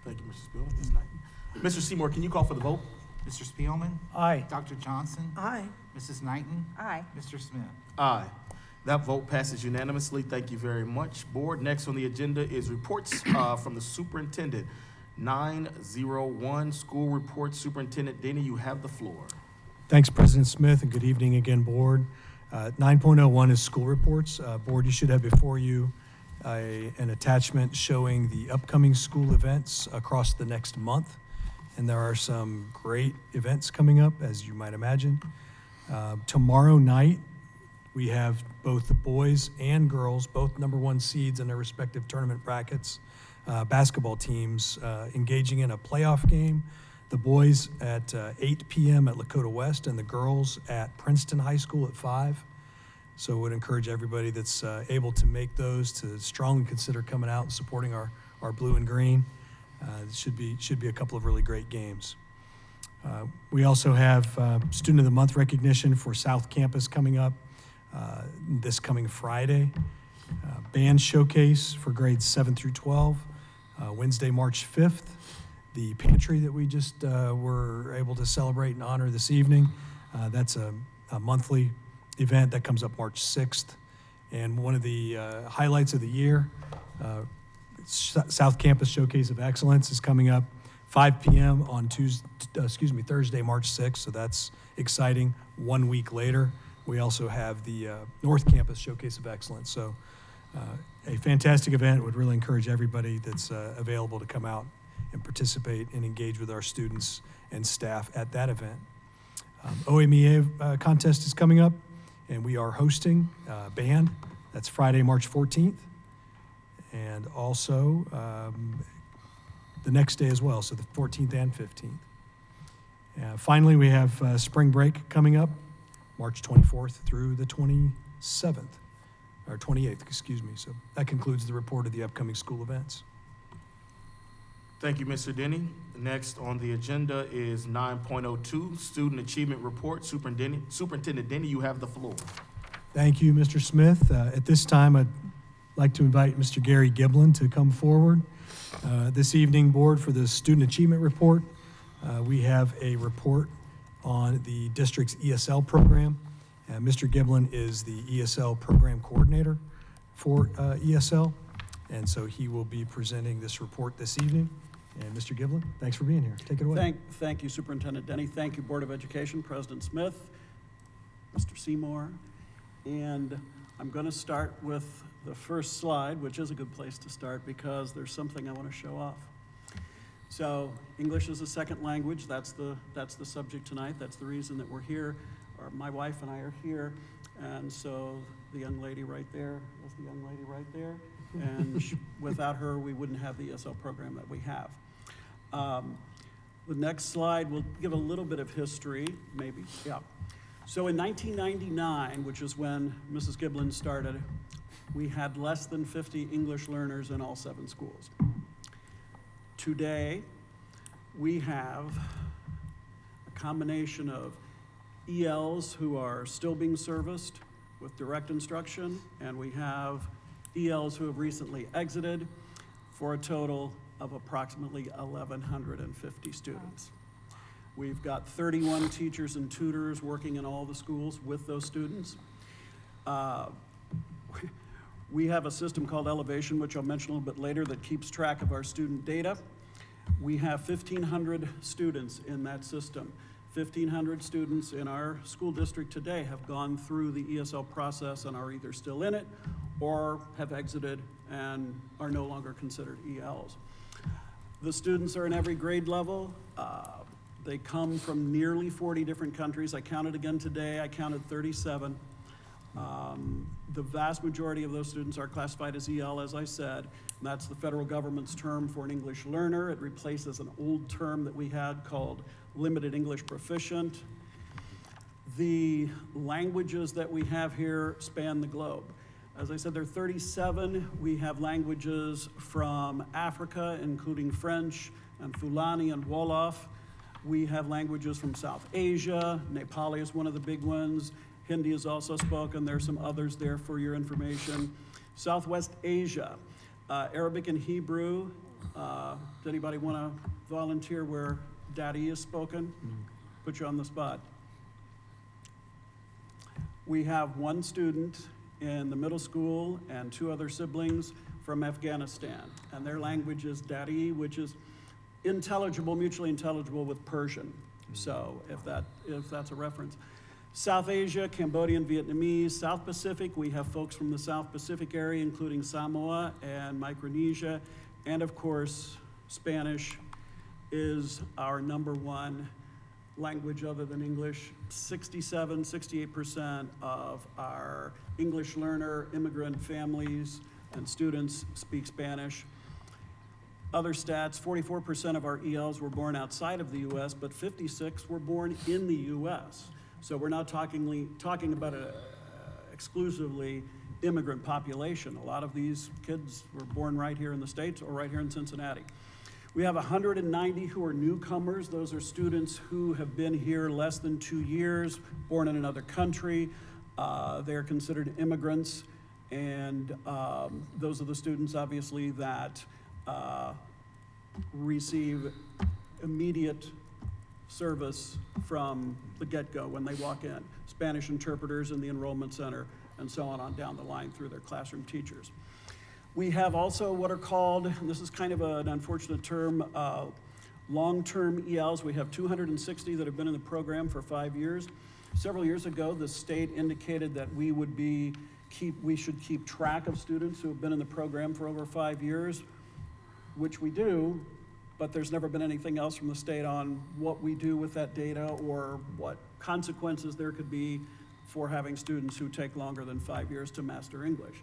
Thank you, Mr. Spielman. Ms. Knighton. Mr. Seymour, can you call for the vote? Mr. Spielman? Aye. Dr. Johnson? Aye. Mrs. Knighton? Aye. Mr. Smith? Aye. That vote passes unanimously. Thank you very much, Board. Next on the agenda is reports from the superintendent. 901, school report. Superintendent Denny, you have the floor. Thanks, President Smith, and good evening again, Board. 9.01 is school reports. Board, you should have before you an attachment showing the upcoming school events across the next month. And there are some great events coming up, as you might imagine. Tomorrow night, we have both the boys and girls, both #1 seeds in their respective tournament brackets, basketball teams engaging in a playoff game. The boys at 8 p.m. at Lakota West and the girls at Princeton High School at 5. So I would encourage everybody that's able to make those to strongly consider coming out and supporting our blue and green. It should be a couple of really great games. We also have Student of the Month recognition for South Campus coming up this coming Friday. Band showcase for grades 7 through 12, Wednesday, March 5th. The pantry that we just were able to celebrate and honor this evening, that's a monthly event that comes up March 6th. And one of the highlights of the year, South Campus Showcase of Excellence is coming up 5 p.m. on Thursday, March 6th. So that's exciting. 1 week later, we also have the North Campus Showcase of Excellence. So a fantastic event. Would really encourage everybody that's available to come out and participate and engage with our students and staff at that event. OMEA contest is coming up, and we are hosting band. That's Friday, March 14th, and also the next day as well, so the 14th and 15th. Finally, we have spring break coming up, March 24th through the 27th, or 28th, excuse me. So that concludes the report of the upcoming school events. Thank you, Mr. Denny. Next on the agenda is 9.02, Student Achievement Report. Superintendent Denny, you have the floor. Thank you, Mr. Smith. At this time, I'd like to invite Mr. Gary Giblin to come forward. This evening, Board, for the Student Achievement Report, we have a report on the district's ESL program. Mr. Giblin is the ESL program coordinator for ESL, and so he will be presenting this report this evening. And Mr. Giblin, thanks for being here. Take it away. Thank you, Superintendent Denny. Thank you, Board of Education, President Smith, Mr. Seymour. And I'm going to start with the first slide, which is a good place to start because there's something I want to show off. So English is a second language. That's the subject tonight. That's the reason that we're here, or my wife and I are here. And so the young lady right there, that's the young lady right there. And without her, we wouldn't have the ESL program that we have. The next slide will give a little bit of history, maybe, yeah. So in 1999, which is when Mrs. Giblin started, we had less than 50 English learners in all 7 schools. Today, we have a combination of ELs who are still being serviced with direct instruction, and we have ELs who have recently exited for a total of approximately 1,150 students. We've got 31 teachers and tutors working in all the schools with those students. We have a system called Elevation, which I'll mention a little bit later, that keeps track of our student data. We have 1,500 students in that system. 1,500 students in our school district today have gone through the ESL process and are either still in it or have exited and are no longer considered ELs. The students are in every grade level. They come from nearly 40 different countries. I counted again today, I counted 37. The vast majority of those students are classified as EL, as I said, and that's the federal government's term for an English learner. It replaces an old term that we had called limited English proficient. The languages that we have here span the globe. As I said, there are 37. We have languages from Africa, including French and Fulani and Wolof. We have languages from South Asia. Nepali is one of the big ones. Hindi is also spoken. There are some others there for your information. Southwest Asia, Arabic and Hebrew. Does anybody want to volunteer where Daddy is spoken? Put you on the spot. We have one student in the middle school and 2 other siblings from Afghanistan, and their language is Dari, which is intelligible, mutually intelligible with Persian. So if that's a reference. South Asia, Cambodian, Vietnamese. South Pacific, we have folks from the South Pacific area, including Samoa and Micronesia. And of course, Spanish is our #1 language other than English. 68% of our English learner immigrant families and students speak Spanish. Other stats, 44% of our ELs were born outside of the US, but 56 were born in the US. So we're not talking about an exclusively immigrant population. A lot of these kids were born right here in the States or right here in Cincinnati. We have 190 who are newcomers. Those are students who have been here less than 2 years, born in another country. They're considered immigrants, and those are the students, obviously, that receive immediate service from the get-go when they walk in. Spanish interpreters in the enrollment center, and so on down the line through their classroom teachers. We have also what are called, and this is kind of an unfortunate term, long-term ELs. We have 260 that have been in the program for 5 years. Several years ago, the state indicated that we should keep track of students who have been in the program for over 5 years, which we do, but there's never been anything else from the state on what we do with that data or what consequences there could be for having students who take longer than 5 years to master English.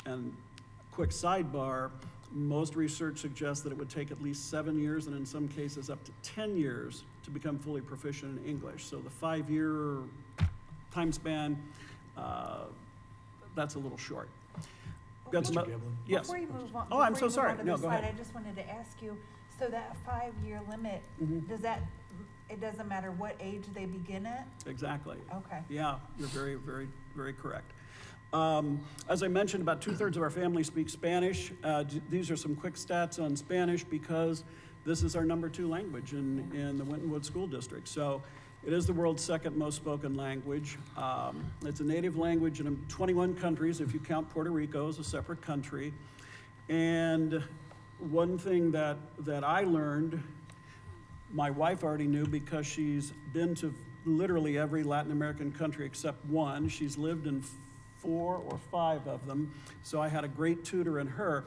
And quick sidebar, most research suggests that it would take at least 7 years and in some cases up to 10 years to become fully proficient in English. So the 5-year time span, that's a little short. Got some, yes. Before you move on, Oh, I'm before so you move sorry. on to No, this go slide, ahead. I just wanted to ask you, so that 5-year limit, Mhm. it doesn't matter what age they begin at? Exactly. Okay. Yeah, you're very, very, very correct. As I mentioned, about 2/3 of our family speak Spanish. These are some quick stats on Spanish because this is our #2 language in the Winton Woods School District. So it is the world's 2nd most spoken language. It's a native language in 21 countries, if you count Puerto Rico as a separate country. And one thing that I learned, my wife already knew because she's been to literally every Latin American country except one. She's lived in 4 or 5 of them, so I had a great tutor in her.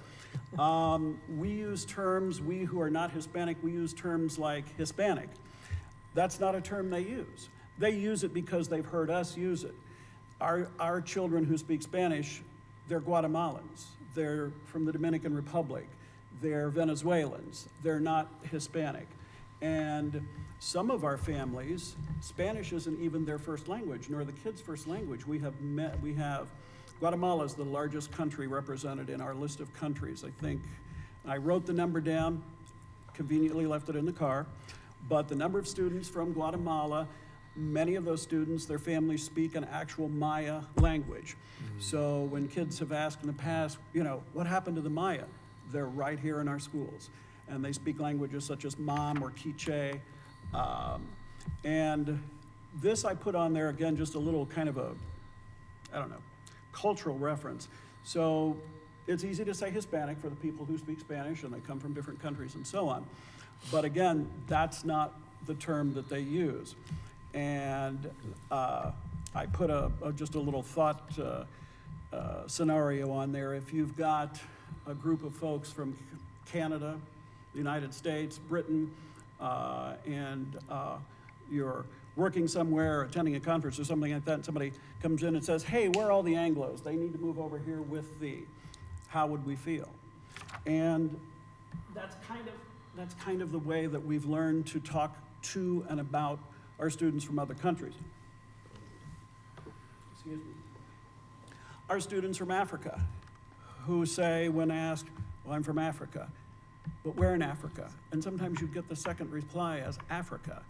We use terms, we who are not Hispanic, we use terms like Hispanic. That's not a term they use. They use it because they've heard us use it. Our children who speak Spanish, they're Guatemalans, they're from the Dominican Republic, they're Venezuelans, they're not Hispanic. And some of our families, Spanish isn't even their first language, nor the kids' first language. We have Guatemala is the largest country represented in our list of countries. I think I wrote the number down, conveniently left it in the car, but the number of students from Guatemala, many of those students, their families speak an actual Maya language. So when kids have asked in the past, what happened to the Maya? They're right here in our schools. And they speak languages such as Mam or Quiche. And this I put on there, again, just a little kind of a, cultural reference. So it's easy to say Hispanic for the people who speak Spanish and they come from different countries and so on. But again, that's not the term that they use. And I put just a little thought scenario on there. If you've got a group of folks from Canada, the United States, Britain, and you're working somewhere, attending a conference or something like that, and somebody comes in and says, hey, where are all the Anglos? They need to move over here with thee. How would we feel? And that's kind of the way that we've learned to talk to and about our students from other countries. Excuse me. Our students from Africa who say, when asked, well, I'm from Africa, but where in Africa? And sometimes you get the second reply as Africa.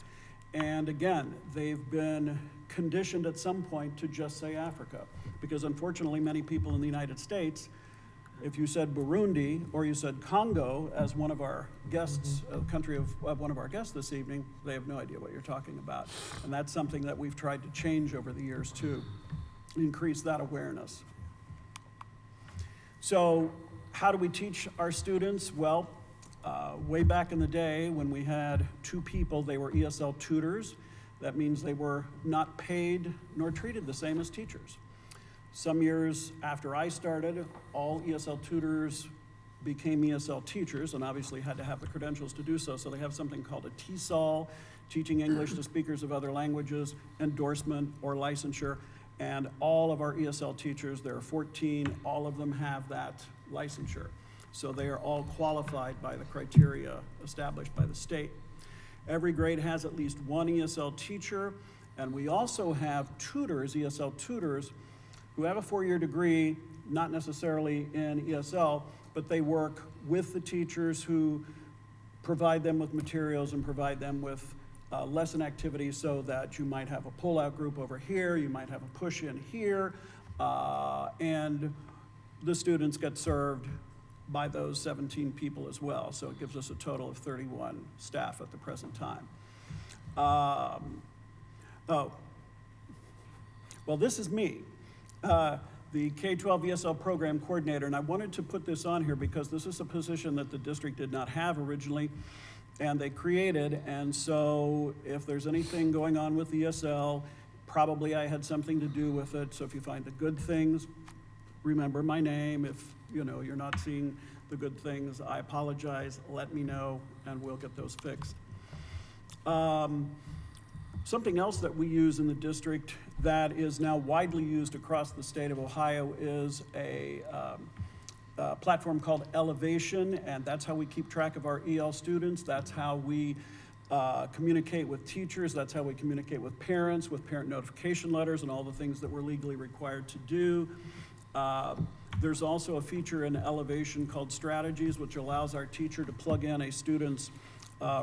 And again, they've been conditioned at some point to just say Africa, because unfortunately many people in the United States, if you said Burundi or you said Congo as one of our guests, country of one of our guests this evening, they have no idea what you're talking about. And that's something that we've tried to change over the years to increase that awareness. So how do we teach our students? Well, way back in the day when we had two people, they were ESL tutors. That means they were not paid nor treated the same as teachers. Some years after I started, all ESL tutors became ESL teachers and obviously had to have the credentials to do so. So they have something called a TESOL, Teaching English to Speakers of Other Languages, endorsement or licensure. And all of our ESL teachers, there are 14, all of them have that licensure. So they are all qualified by the criteria established by the state. Every grade has at least one ESL teacher, and we also have tutors, ESL tutors, who have a 4-year degree, not necessarily in ESL, but they work with the teachers who provide them with materials and provide them with lesson activities so that you might have a pull-out group over here, you might have a push-in here, and the students get served by those 17 people as well. So it gives us a total of 31 staff at the present time. Well, this is me, the K-12 ESL program coordinator, and I wanted to put this on here because this is a position that the district did not have originally, and they created, and so if there's anything going on with ESL, probably I had something to do with it. So if you find the good things, remember my name. If you're not seeing the good things, I apologize, let me know, and we'll get those fixed. Something else that we use in the district that is now widely used across the state of Ohio is a platform called Elevation, and that's how we keep track of our EL students. That's how we communicate with teachers. That's how we communicate with parents, with parent notification letters, and all the things that we're legally required to do. There's also a feature in Elevation called Strategies, which allows our teacher to plug in a student's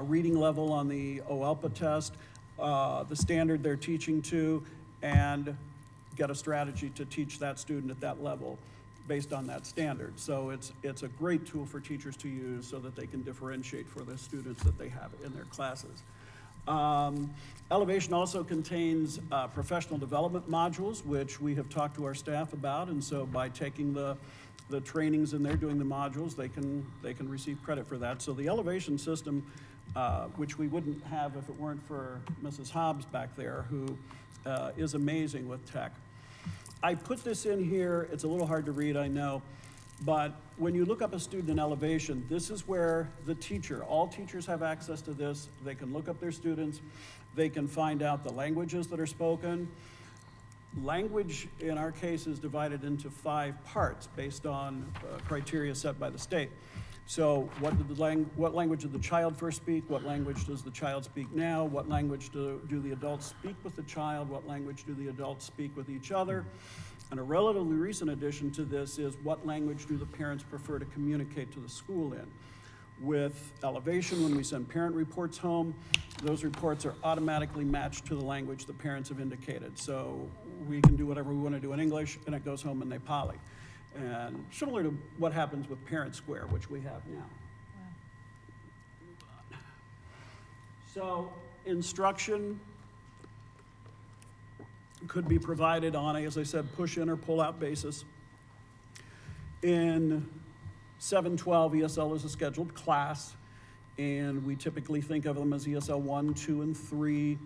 reading level on the OELPA test, the standard they're teaching to, and get a strategy to teach that student at that level based on that standard. So it's a great tool for teachers to use so that they can differentiate for the students that they have in their classes. Elevation also contains professional development modules, which we have talked to our staff about, and so by taking the trainings in there, doing the modules, they can receive credit for that. So the Elevation system, which we wouldn't have if it weren't for Mrs. Hobbs back there, who is amazing with tech. I put this in here, it's a little hard to read, I know, but when you look up a student in Elevation, this is where the teacher, all teachers have access to this, they can look up their students, they can find out the languages that are spoken, Language, in our case, is divided into 5 parts based on criteria set by the state. So what language did the child first speak? What language does the child speak now? What language do the adults speak with the child? What language do the adults speak with each other? And a relatively recent addition to this is what language do the parents prefer to communicate to the school in? With Elevation, when we send parent reports home, those reports are automatically matched to the language the parents have indicated. So we can do whatever we want to do in English, and it goes home in Nepali. And similar to what happens with Parent Square, which we have now. So instruction could be provided on a, as I said, push-in or pull-out basis. In 712, ESL is a scheduled class, and we typically think of them as ESL 1, 2, and 3.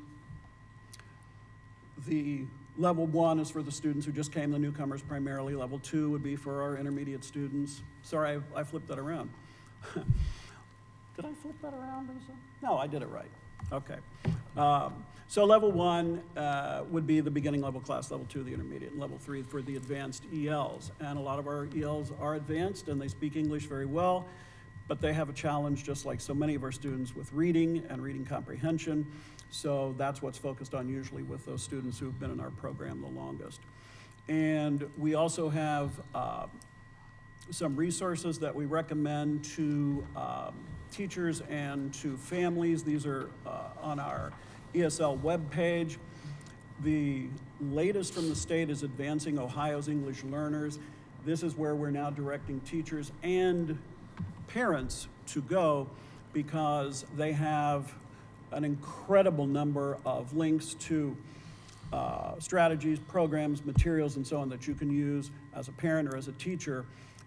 The level 1 is for the students who just came, the newcomers primarily. Level 2 would be for our intermediate students. Sorry, I flipped that around. Did I flip that around? No, I did it right. Okay. So level 1 would be the beginning level class, level 2 the intermediate, and level 3 for the advanced ELs. And a lot of our ELs are advanced and they speak English very well, but they have a challenge just like so many of our students with reading and reading comprehension. So that's what's focused on usually with those students who've been in our program the longest. And we also have some resources that we recommend to teachers and to families. These are on our ESL webpage. The latest from the state is Advancing Ohio's English Learners. This is where we're now directing teachers and parents to go because they have an incredible number of links to strategies, programs, materials, and so on that you can use as a parent or as a teacher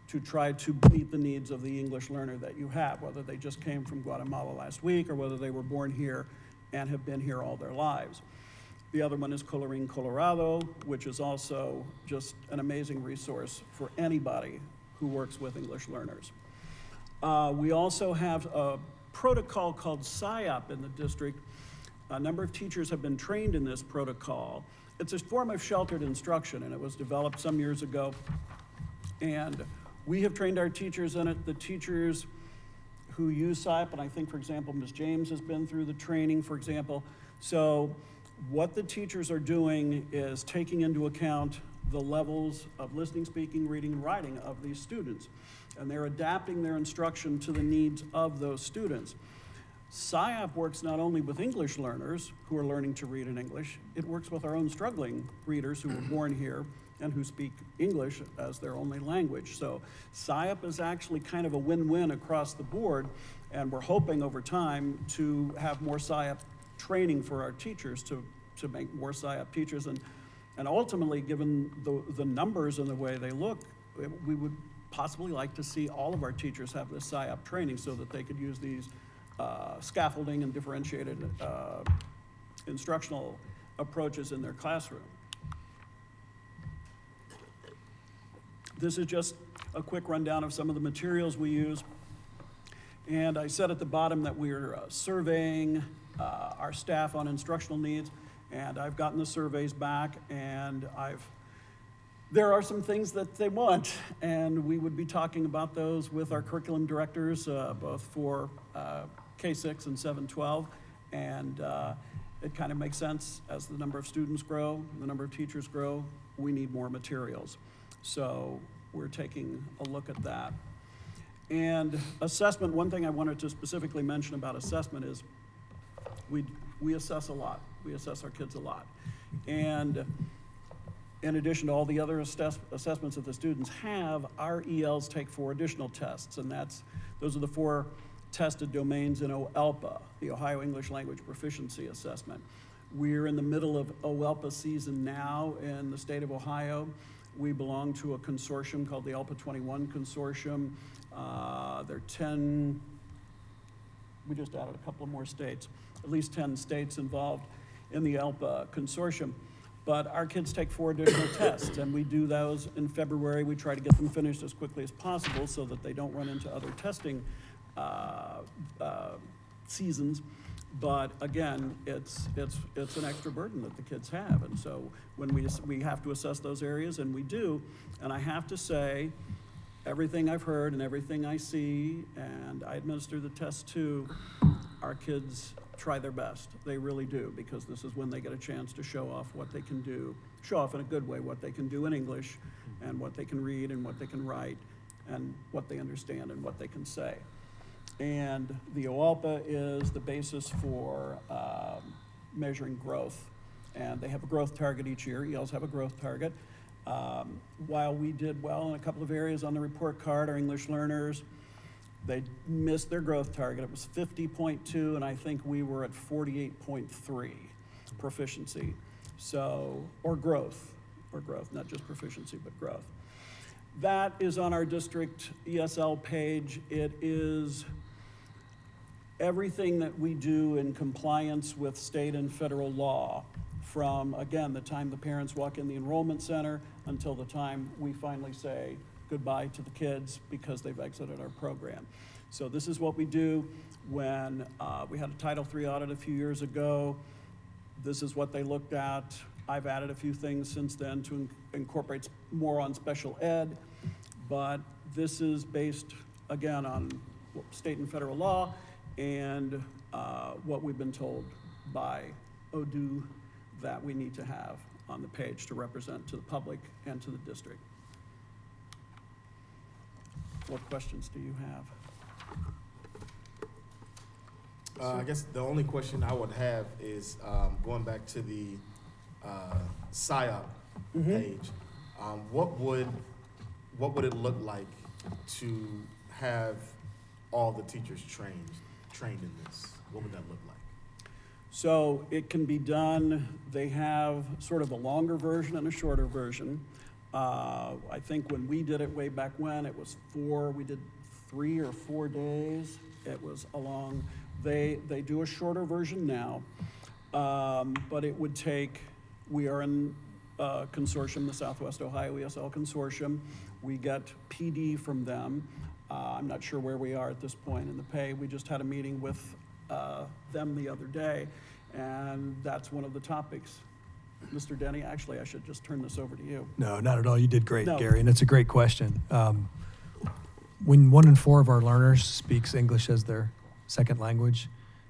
to try to meet the needs of the English learner that you have, whether they just came from Guatemala last week or whether they were born here and have been here all their lives. The other one is Coloring Colorado, which is also just an amazing resource for anybody who works with English learners. We also have a protocol called SIOP in the district. A number of teachers have been trained in this protocol. It's a form of sheltered instruction, and it was developed some years ago. And we have trained our teachers in it. The teachers who use SIOP, and I think, for example, Ms. James has been through the training, for example. So what the teachers are doing is taking into account the levels of listening, speaking, reading, and writing of these students. And they're adapting their instruction to the needs of those students. SIOP works not only with English learners who are learning to read in English, it works with our own struggling readers who were born here and who speak English as their only language. So SIOP is actually kind of a win-win across the board, and we're hoping over time to have more SIOP training for our teachers to make more SIOP teachers. And ultimately, given the numbers and the way they look, we would possibly like to see all of our teachers have this SIOP training so that they could use these scaffolding and differentiated instructional approaches in their classroom. This is just a quick rundown of some of the materials we use. And I said at the bottom that we're surveying our staff on instructional needs, and I've gotten the surveys back, and there are some things that they want, and we would be talking about those with our curriculum directors, both for K-6 and 712, and it kind of makes sense as the number of students grow, the number of teachers grow, we need more materials. So we're taking a look at that. And assessment, one thing I wanted to specifically mention about assessment is we assess a lot. We assess our kids a lot. And in addition to all the other assessments that the students have, our ELs take 4 additional tests, and those are the 4 tested domains in OELPA, the Ohio English Language Proficiency Assessment. We're in the middle of OELPA season now in the state of Ohio. We belong to a consortium called the ELPA 21 Consortium. There are 10, we just added a couple of more states, at least 10 states involved in the ELPA Consortium. But our kids take 4 additional tests, and we do those in February. We try to get them finished as quickly as possible so that they don't run into other testing seasons. But again, it's an extra burden that the kids have. And so when we have to assess those areas, and we do, and I have to say, everything I've heard and everything I see, and I administer the test too, our kids try their best. They really do, because this is when they get a chance to show off what they can do, show off in a good way what they can do in English, and what they can read and what they can write, and what they understand and what they can say. And the OALPA is the basis for measuring growth. And they have a growth target each year. ELs have a growth target. While we did well in a couple of areas on the report card, our English learners, they missed their growth target. It was 50.2, and I think we were at 48.3 proficiency. So, or growth, not just proficiency, but growth. That is on our district ESL page. It is everything that we do in compliance with state and federal law, from, again, the time the parents walk in the enrollment center until the time we finally say goodbye to the kids because they've exited our program. So this is what we do. When we had a Title III audit a few years ago, this is what they looked at. I've added a few things since then to incorporate more on special ed, but this is based, again, on state and federal law and what we've been told by ODU that we need to have on the page to represent to the public and to the district. What questions do you have? I guess the only question I would have is going back to the PSYOP page. What would it look like to have all the teachers trained in this? What would that look like? So it can be done. They have sort of a longer version and a shorter version. I think when we did it way back when, it was we did 3 or 4 days. It was a long. They do a shorter version now, but it would take. We are in a consortium, the Southwest Ohio ESL Consortium. We get PD from them. I'm not sure where we are at this point in the pay. We just had a meeting with them the other day, and that's one of the topics. Mr. Denny, actually, I should just turn this over to you. No, not at all. You did great, No. Gary, and it's a great question. When 1 in 4 of our learners speaks English as their second language,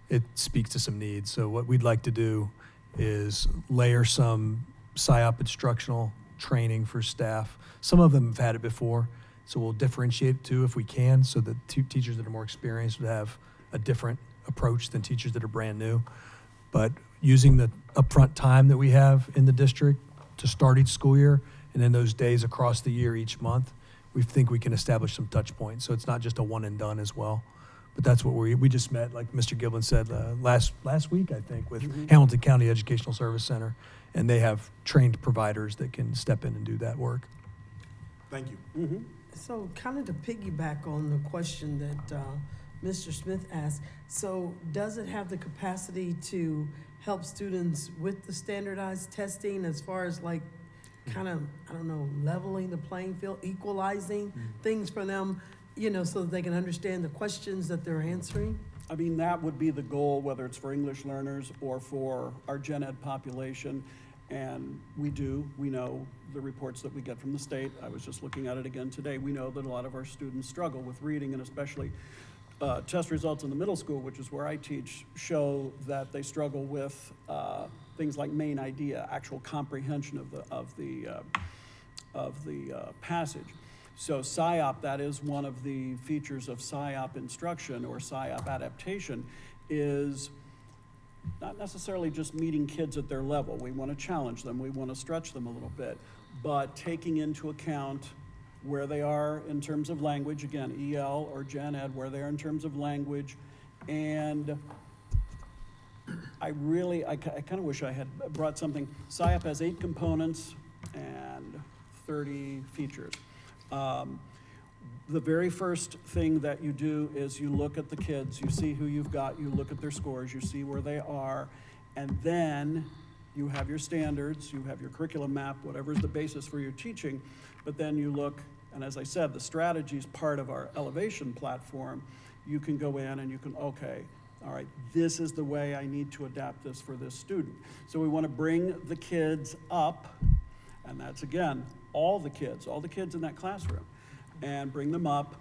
it speaks to some needs. So what we'd like to do is layer some PSYOP instructional training for staff. Some of them have had it before, so we'll differentiate it too if we can, so that teachers that are more experienced would have a different approach than teachers that are brand new. But using the upfront time that we have in the district to start each school year, and then those days across the year each month, we think we can establish some touch points. So it's not just a one and done as well. But that's what we just met, like Mr. Giblin said, last week, I think, with Hamilton County Educational Service Center. And they have trained providers that can step in and do that work. Thank you. So kind of to piggyback on the question that Mr. Smith asked, so does it have the capacity to help students with the standardized testing as far as like kind of, I don't know, leveling the playing field, equalizing things for them, you know, so that they can understand the questions that they're answering? I mean, that would be the goal, whether it's for English learners or for our gen ed population. And we know the reports that we get from the state. I was just looking at it again today. We know that a lot of our students struggle with reading, and especially test results in the middle school, which is where I teach, show that they struggle with things like main idea, actual comprehension of the passage. So PSYOP, that is one of the features of PSYOP instruction or PSYOP adaptation, is not necessarily just meeting kids at their level. We want to challenge them, we want to stretch them a little bit, but taking into account where they are in terms of language, again, EL or Gen Ed, where they are in terms of language. And I kind of wish I had brought something. PSYOP has 8 components and 30 features. The very first thing that you do is you look at the kids, you see who you've got, you look at their scores, you see where they are, and then you have your standards, you have your curriculum map, whatever is the basis for your teaching, but then you look, and as I said, the strategy is part of our elevation platform. You can go in and you can, okay, all right, this is the way I need to adapt this for this student. So we want to bring the kids up, and that's, again, all the kids in that classroom, and bring them up.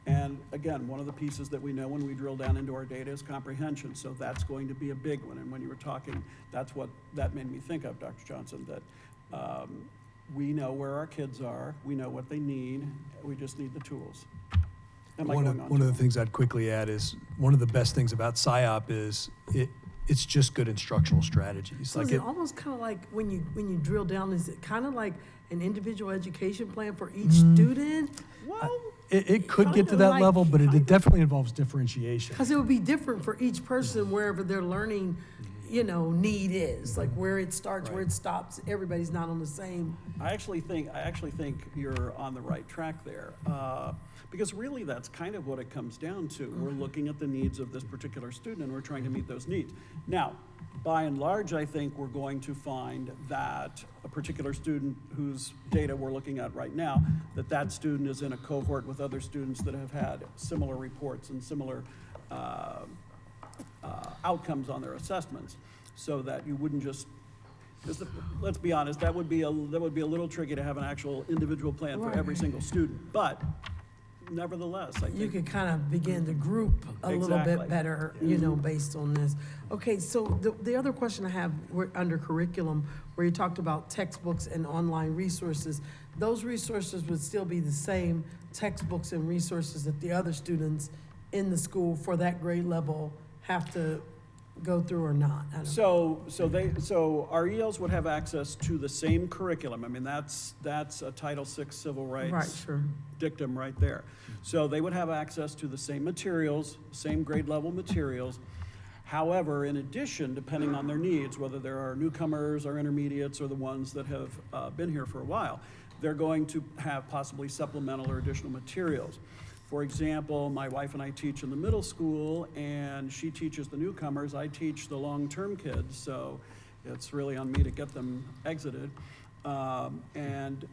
And again, one of the pieces that we know when we drill down into our data is comprehension. So that's going to be a big one. And when you were talking, that's what that made me think of, Dr. Johnson, that we know where our kids are, we know what they need, we just need the tools. Am I One going of, on one too of the things I'd quickly add is, one of the best things about SIOP is it's just good instructional strategies. So Like is it it, almost kind of like when you drill down, is it kind of like an individual education plan for each student? Well, it could get to Kinda that like- level, but it definitely involves differentiation. Because it would be different for each person wherever their learning, need is, like where it starts, where it stops. Everybody's not on the same. I actually think you're on the right track there, because really that's kind of what it comes down to. We're looking at the needs of this particular student and we're trying to meet those needs. Now, by and large, I think we're going to find that a particular student whose data we're looking at right now, that student is in a cohort with other students that have had similar reports and similar outcomes on their assessments, so that you wouldn't just, because let's be honest, that would be a little tricky to have an actual individual plan for every single student. But nevertheless, I You think, could kind of begin to group a little Exactly. bit better, based on this. Okay, so the other question I have, we're under curriculum, where you talked about textbooks and online resources. Those resources would still be the same textbooks and resources that the other students in the school for that grade level have to go through or not? I don't know. so our ELs would have access to the same curriculum. I mean, that's a Title VI civil rights Right, sure. dictum right there. So they would have access to the same materials, same grade level materials. However, in addition, depending on their needs, whether there are newcomers or intermediates or the ones that have been here for a while, they're going to have possibly supplemental or additional materials. For example, my wife and I teach in the middle school, and she teaches the newcomers. I teach the long-term kids, so it's really on me to get them exited. And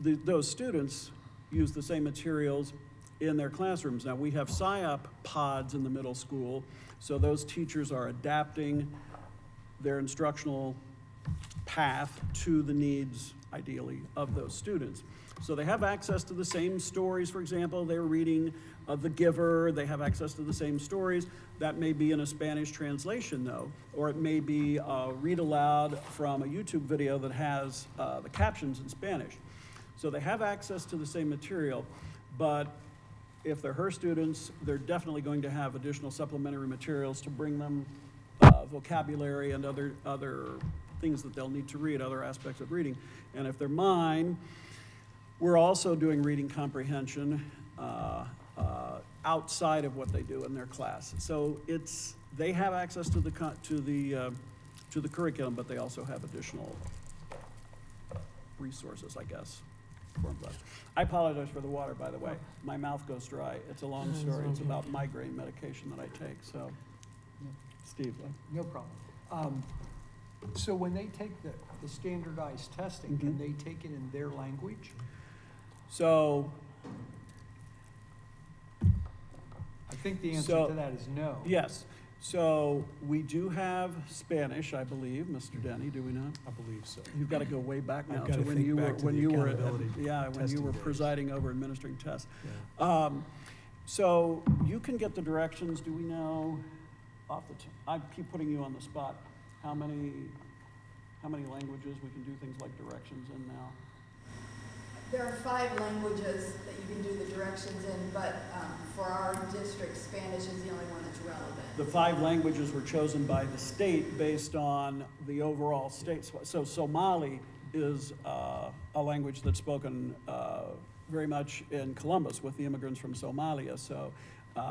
those students use the same materials in their classrooms. Now, we have PSYOP pods in the middle school, so those teachers are adapting their instructional path to the needs, ideally, of those students. So they have access to the same stories. For example, they're reading The Giver. They have access to the same stories. That may be in a Spanish translation, though, or it may be read aloud from a YouTube video that has the captions in Spanish. So they have access to the same material, but if they're her students, they're definitely going to have additional supplementary materials to bring them vocabulary and other things that they'll need to read, other aspects of reading. And if they're mine, we're also doing reading comprehension outside of what they do in their class. So they have access to the curriculum, but they also have additional resources, I guess. I apologize for the water, by the way. My mouth goes dry. It's a long story. It's about migraine medication that I take. So, Steve. No problem. So when they take the standardized testing, can they take it in their language? So, I think the answer to that is no. yes. So we do have Spanish, I believe, Mr. Denny, do we not? I believe so. You've got to go way back now I've got to to when think you were back to when the you were accountability when you testing were days. presiding over administering tests. Yeah. So you can get the directions. Do we know off the I keep putting you on the spot. How many languages we can do things like directions in now? There are 5 languages that you can do the directions in, but for our district, Spanish is the only one that's relevant. The 5 languages were chosen by the state based on the overall state. So Somali is a language that's spoken very much in Columbus with the immigrants from Somalia. So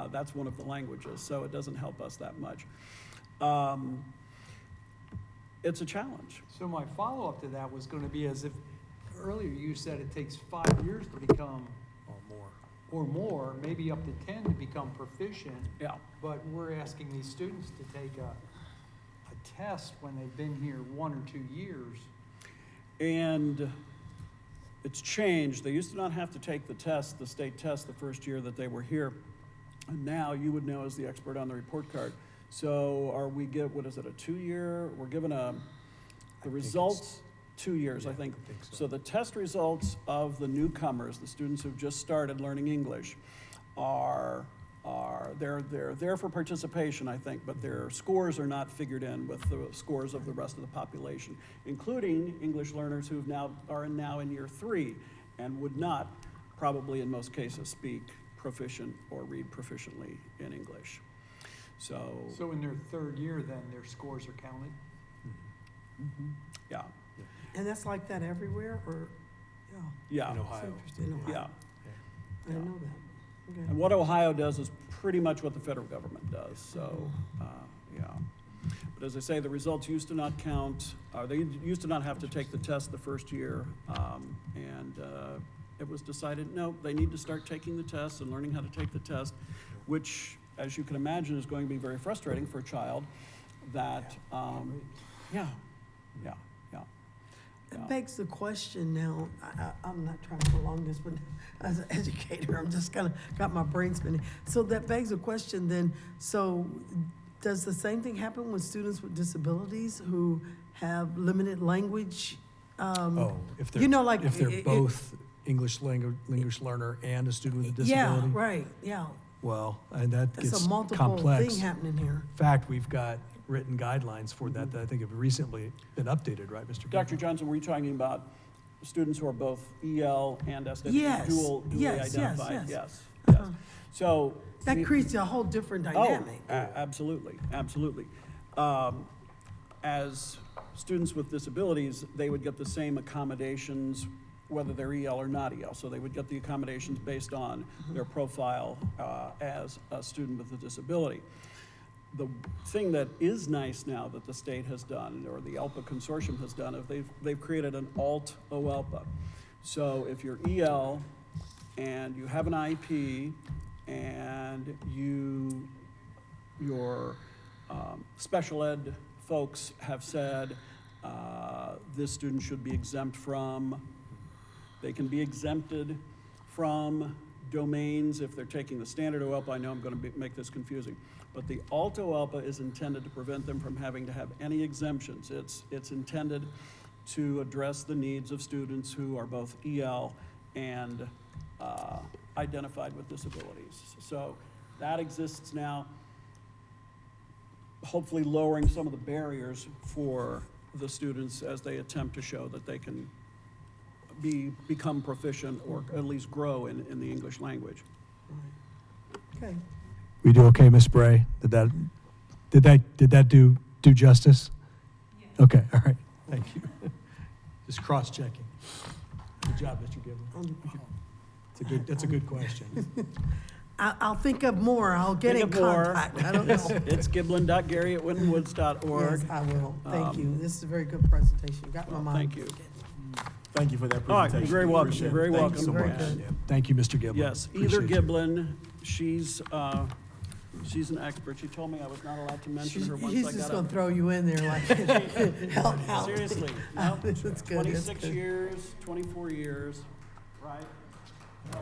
that's one of the languages. So it doesn't help us that much. It's a challenge. So my follow-up to that was going to be as if earlier you said it takes 5 years to become, or more, maybe up to 10 to become proficient. Yeah. But we're asking these students to take a test when they've been here 1 or 2 years. And it's changed. They used to not have to take the test, the state test, the first year that they were here. And now you would know as the expert on the report card. So what is it, a 2-year? We're given the results, 2 years, I think. So the test results of the newcomers, the students who've just started learning English, they're there for participation, I think, but their scores are not figured in with the scores of the rest of the population, including English learners who are now in year 3 and would not probably in most cases speak proficient or read proficiently in English. So in their third year, then, their scores are counted? yeah, And that's like that everywhere, or, yeah, In Ohio. in Ohio? yeah. I didn't know that. Okay. And what Ohio does is pretty much what the federal government does, so, yeah. But as I say, the results used to not count, they used to not have to take the test the first year, and it was decided, no, they need to start taking the test and learning how to take the test, which, as you can imagine, is going to be very frustrating for a child that, yeah. It begs the question now, I'm not trying to prolong this, but as an educator, I'm just kind of got my brain spinning. So that begs the question then, so does the same thing happen with students with disabilities who have limited language? If You know, like, if they're it- both English learner and a student with a Yeah, disability? right, yeah. Well, and that That's gets a multiple complex. thing happening here. In fact, we've got written guidelines for that I think have recently been updated, right, Mr. Dr. Gilman? Johnson, were you talking about students who are both EL and SW? Yes, Dually yes, identified? yes. Yes. So. That creates a whole different dynamic. Absolutely. As students with disabilities, they would get the same accommodations whether they're EL or not EL. So they would get the accommodations based on their profile as a student with a disability. The thing that is nice now that the state has done, or the ELPA consortium has done, is they've created an alt-OELPA. So if you're EL and you have an IEP and your special ed folks have said this student should be exempt from, they can be exempted from domains if they're taking the standard OELPA. I know I'm going to make this confusing, but the alt OELPA is intended to prevent them from having to have any exemptions. It's intended to address the needs of students who are both EL and identified with disabilities. So that exists now, hopefully lowering some of the barriers for the students as they attempt to show that they can become proficient or at least grow in the English language. Okay. We do okay, Ms. Bray? Did that do justice? Yeah. Okay, all right, thank you. Just cross-checking. Good job, Mr. Gibbon. That's a good question. I'll think of more. I'll get in Think of more. contact. I don't know. It's giblin.gary@wintonwoods.org. Yes, I will. Thank you. This is a very good presentation. Got my mind. Thank you. Thank you for that All right, presentation. you're very welcome. Appreciate You're it. very Thank you so welcome. much. Very good. Yeah, thank you, Mr. Giblin. Yes, either Appreciate you. Giblin, she's an expert. She told me I was not allowed to mention her once He's I just got gonna up. throw you in there like, help out. Seriously, no, That's good. That's 26 good. years, 24 years, right?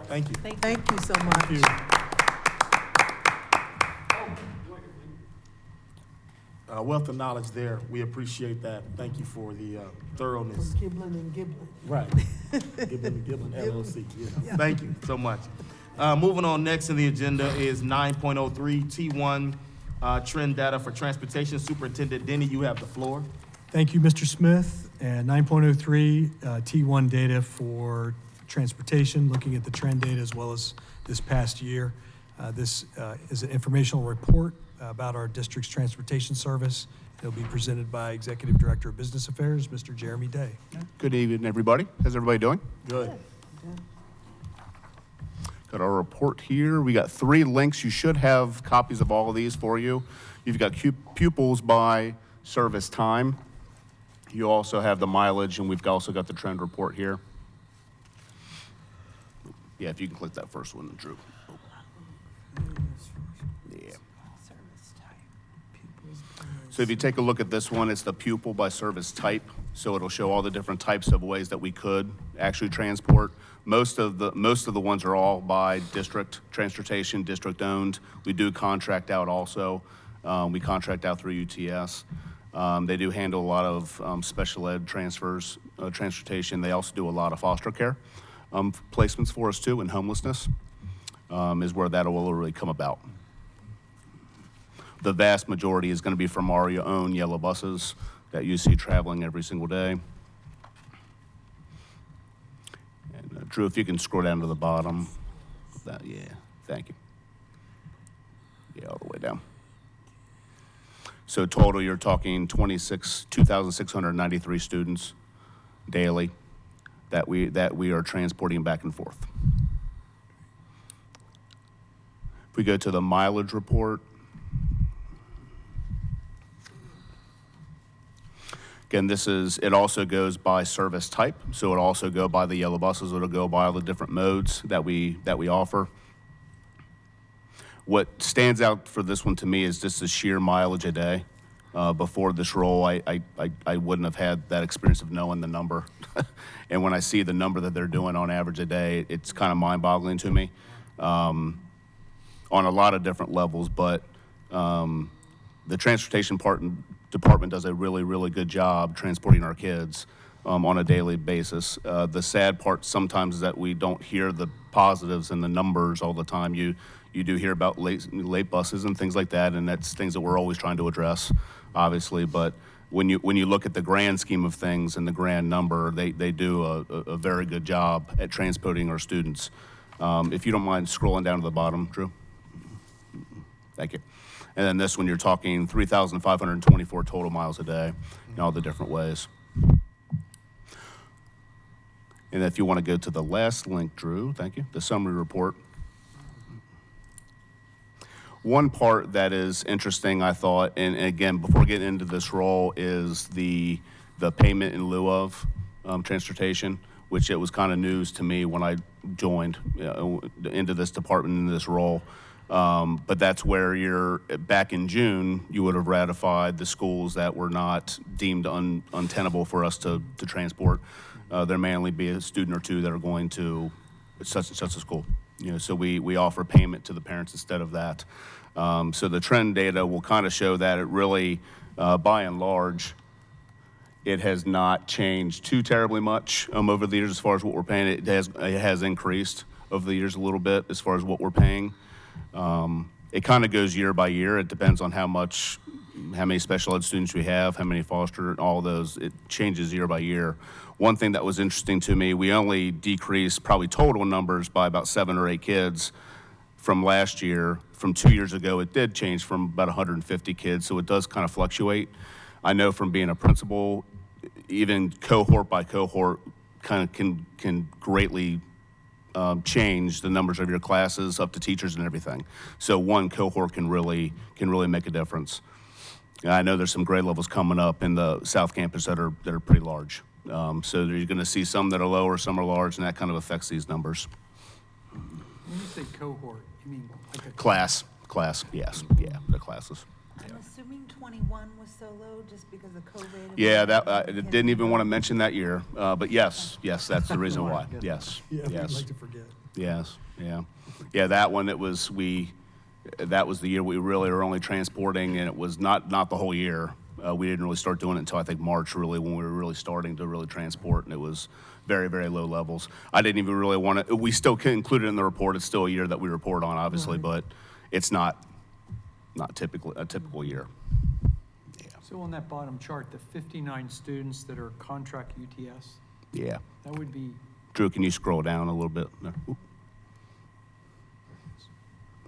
Thank you. Thank you so much. Thank you. Wealth of knowledge there. We appreciate that. Thank you for the thoroughness. Giblin and Giblin. Right. Giblin LLC. Thank you so much. Moving on, next in the agenda is 9.03 T1 trend data for transportation. Superintendent Denny, you have the floor. Thank you, Mr. Smith. And 9.03 T1 data for transportation, looking at the trend data as well as this past year. This is an informational report about our district's transportation service. It'll be presented by Executive Director of Business Affairs, Mr. Jeremy Day. Good evening, everybody. How's everybody doing? Good. Got our report here. We got 3 links. You should have copies of all of these for you. You've got pupils by service time. You also have the mileage, and we've also got the trend report here. Yeah, if you can click that first one, Drew. Yeah. So if you take a look at this one, it's the pupil by service type. So it'll show all the different types of ways that we could actually transport. Most of the ones are all by district transportation, district owned. We do contract out also. We contract out through UTS. They do handle a lot of special ed transfers, transportation. They also do a lot of foster care placements for us too, and homelessness is where that will really come about. The vast majority is going to be from our own yellow buses that you see traveling every single day. And Drew, if you can scroll down to the bottom. Yeah, thank you. Yeah, all the way down. So total, you're talking 2,693 students daily that we are transporting back and forth. If we go to the mileage report, again, it also goes by service type, so it'll also go by the yellow buses, it'll go by all the different modes that we offer. What stands out for this one to me is just the sheer mileage a day. Before this role, I wouldn't have had that experience of knowing the number. And when I see the number that they're doing on average a day, it's kind of mind-boggling to me on a lot of different levels. But the transportation department does a really, really good job transporting our kids on a daily basis. The sad part sometimes is that we don't hear the positives and the numbers all the time. You do hear about late buses and things like that, and that's things that we're always trying to address, obviously. But when you look at the grand scheme of things and the grand number, they do a very good job at transporting our students. If you don't mind scrolling down to the bottom, Drew. Thank you. And then this one, you're talking 3,524 total miles a day in all the different ways. And if you want to go to the last link, Drew, thank you, the summary report. One part that is interesting, I thought, and again, before getting into this role, is the payment in lieu of transportation, which it was kind of news to me when I joined into this department, into this role. But that's where back in June, you would have ratified the schools that were not deemed untenable for us to transport. There may only be a student or two that are going to such and such a school. So we offer payment to the parents instead of that. So the trend data will kind of show that it really, by and large, it has not changed too terribly much over the years as far as what we're paying. It has increased over the years a little bit as far as what we're paying. It kind of goes year by year. It depends on how many special ed students we have, how many foster, all those. It changes year by year. One thing that was interesting to me, we only decreased probably total numbers by about 7 or 8 kids from last year. From 2 years ago, it did change from about 150 kids, so it does kind of fluctuate. I know from being a principal, even cohort by cohort kind of can greatly change the numbers of your classes up to teachers and everything. So one cohort can really make a difference. I know there's some grade levels coming up in the South Campus that are pretty large. So you're going to see some that are lower, some are large, and that kind of affects these numbers. When you say cohort, you mean like a Class, yes, yeah, the classes. I'm assuming 21 was so low just because of COVID. Yeah, that didn't even want to mention that year, but yes, that's the reason why. Yes, Yeah, we'd yes, like to forget. yes, yeah. That one, that was the year we really were only transporting, and it was not the whole year. We didn't really start doing it until I think March, really, when we were really starting to really transport, and it was very, very low levels. I didn't even really want to. We still can include it in the report. It's still a year that we report on, obviously, but it's not a typical year. So on that bottom chart, the 59 students that are contract UTS, Yeah. that would be, Drew, can you scroll down a little bit? There. Oop.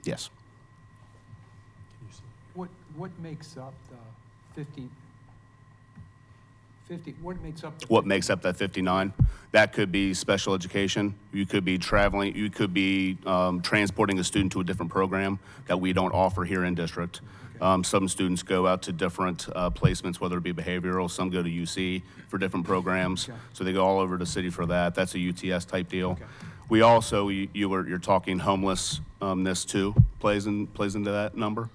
Yes. what makes up the 50, what makes up the? What makes up that 59? That could be special education. You could be traveling. You could be transporting a student to a different program that we don't offer here in district. Some students go out to different placements, whether it be behavioral. Some go to UC for different programs. Okay. So they go all over the city for that. That's a UTS type deal. Okay. We also, you're talking homelessness too, plays into that number.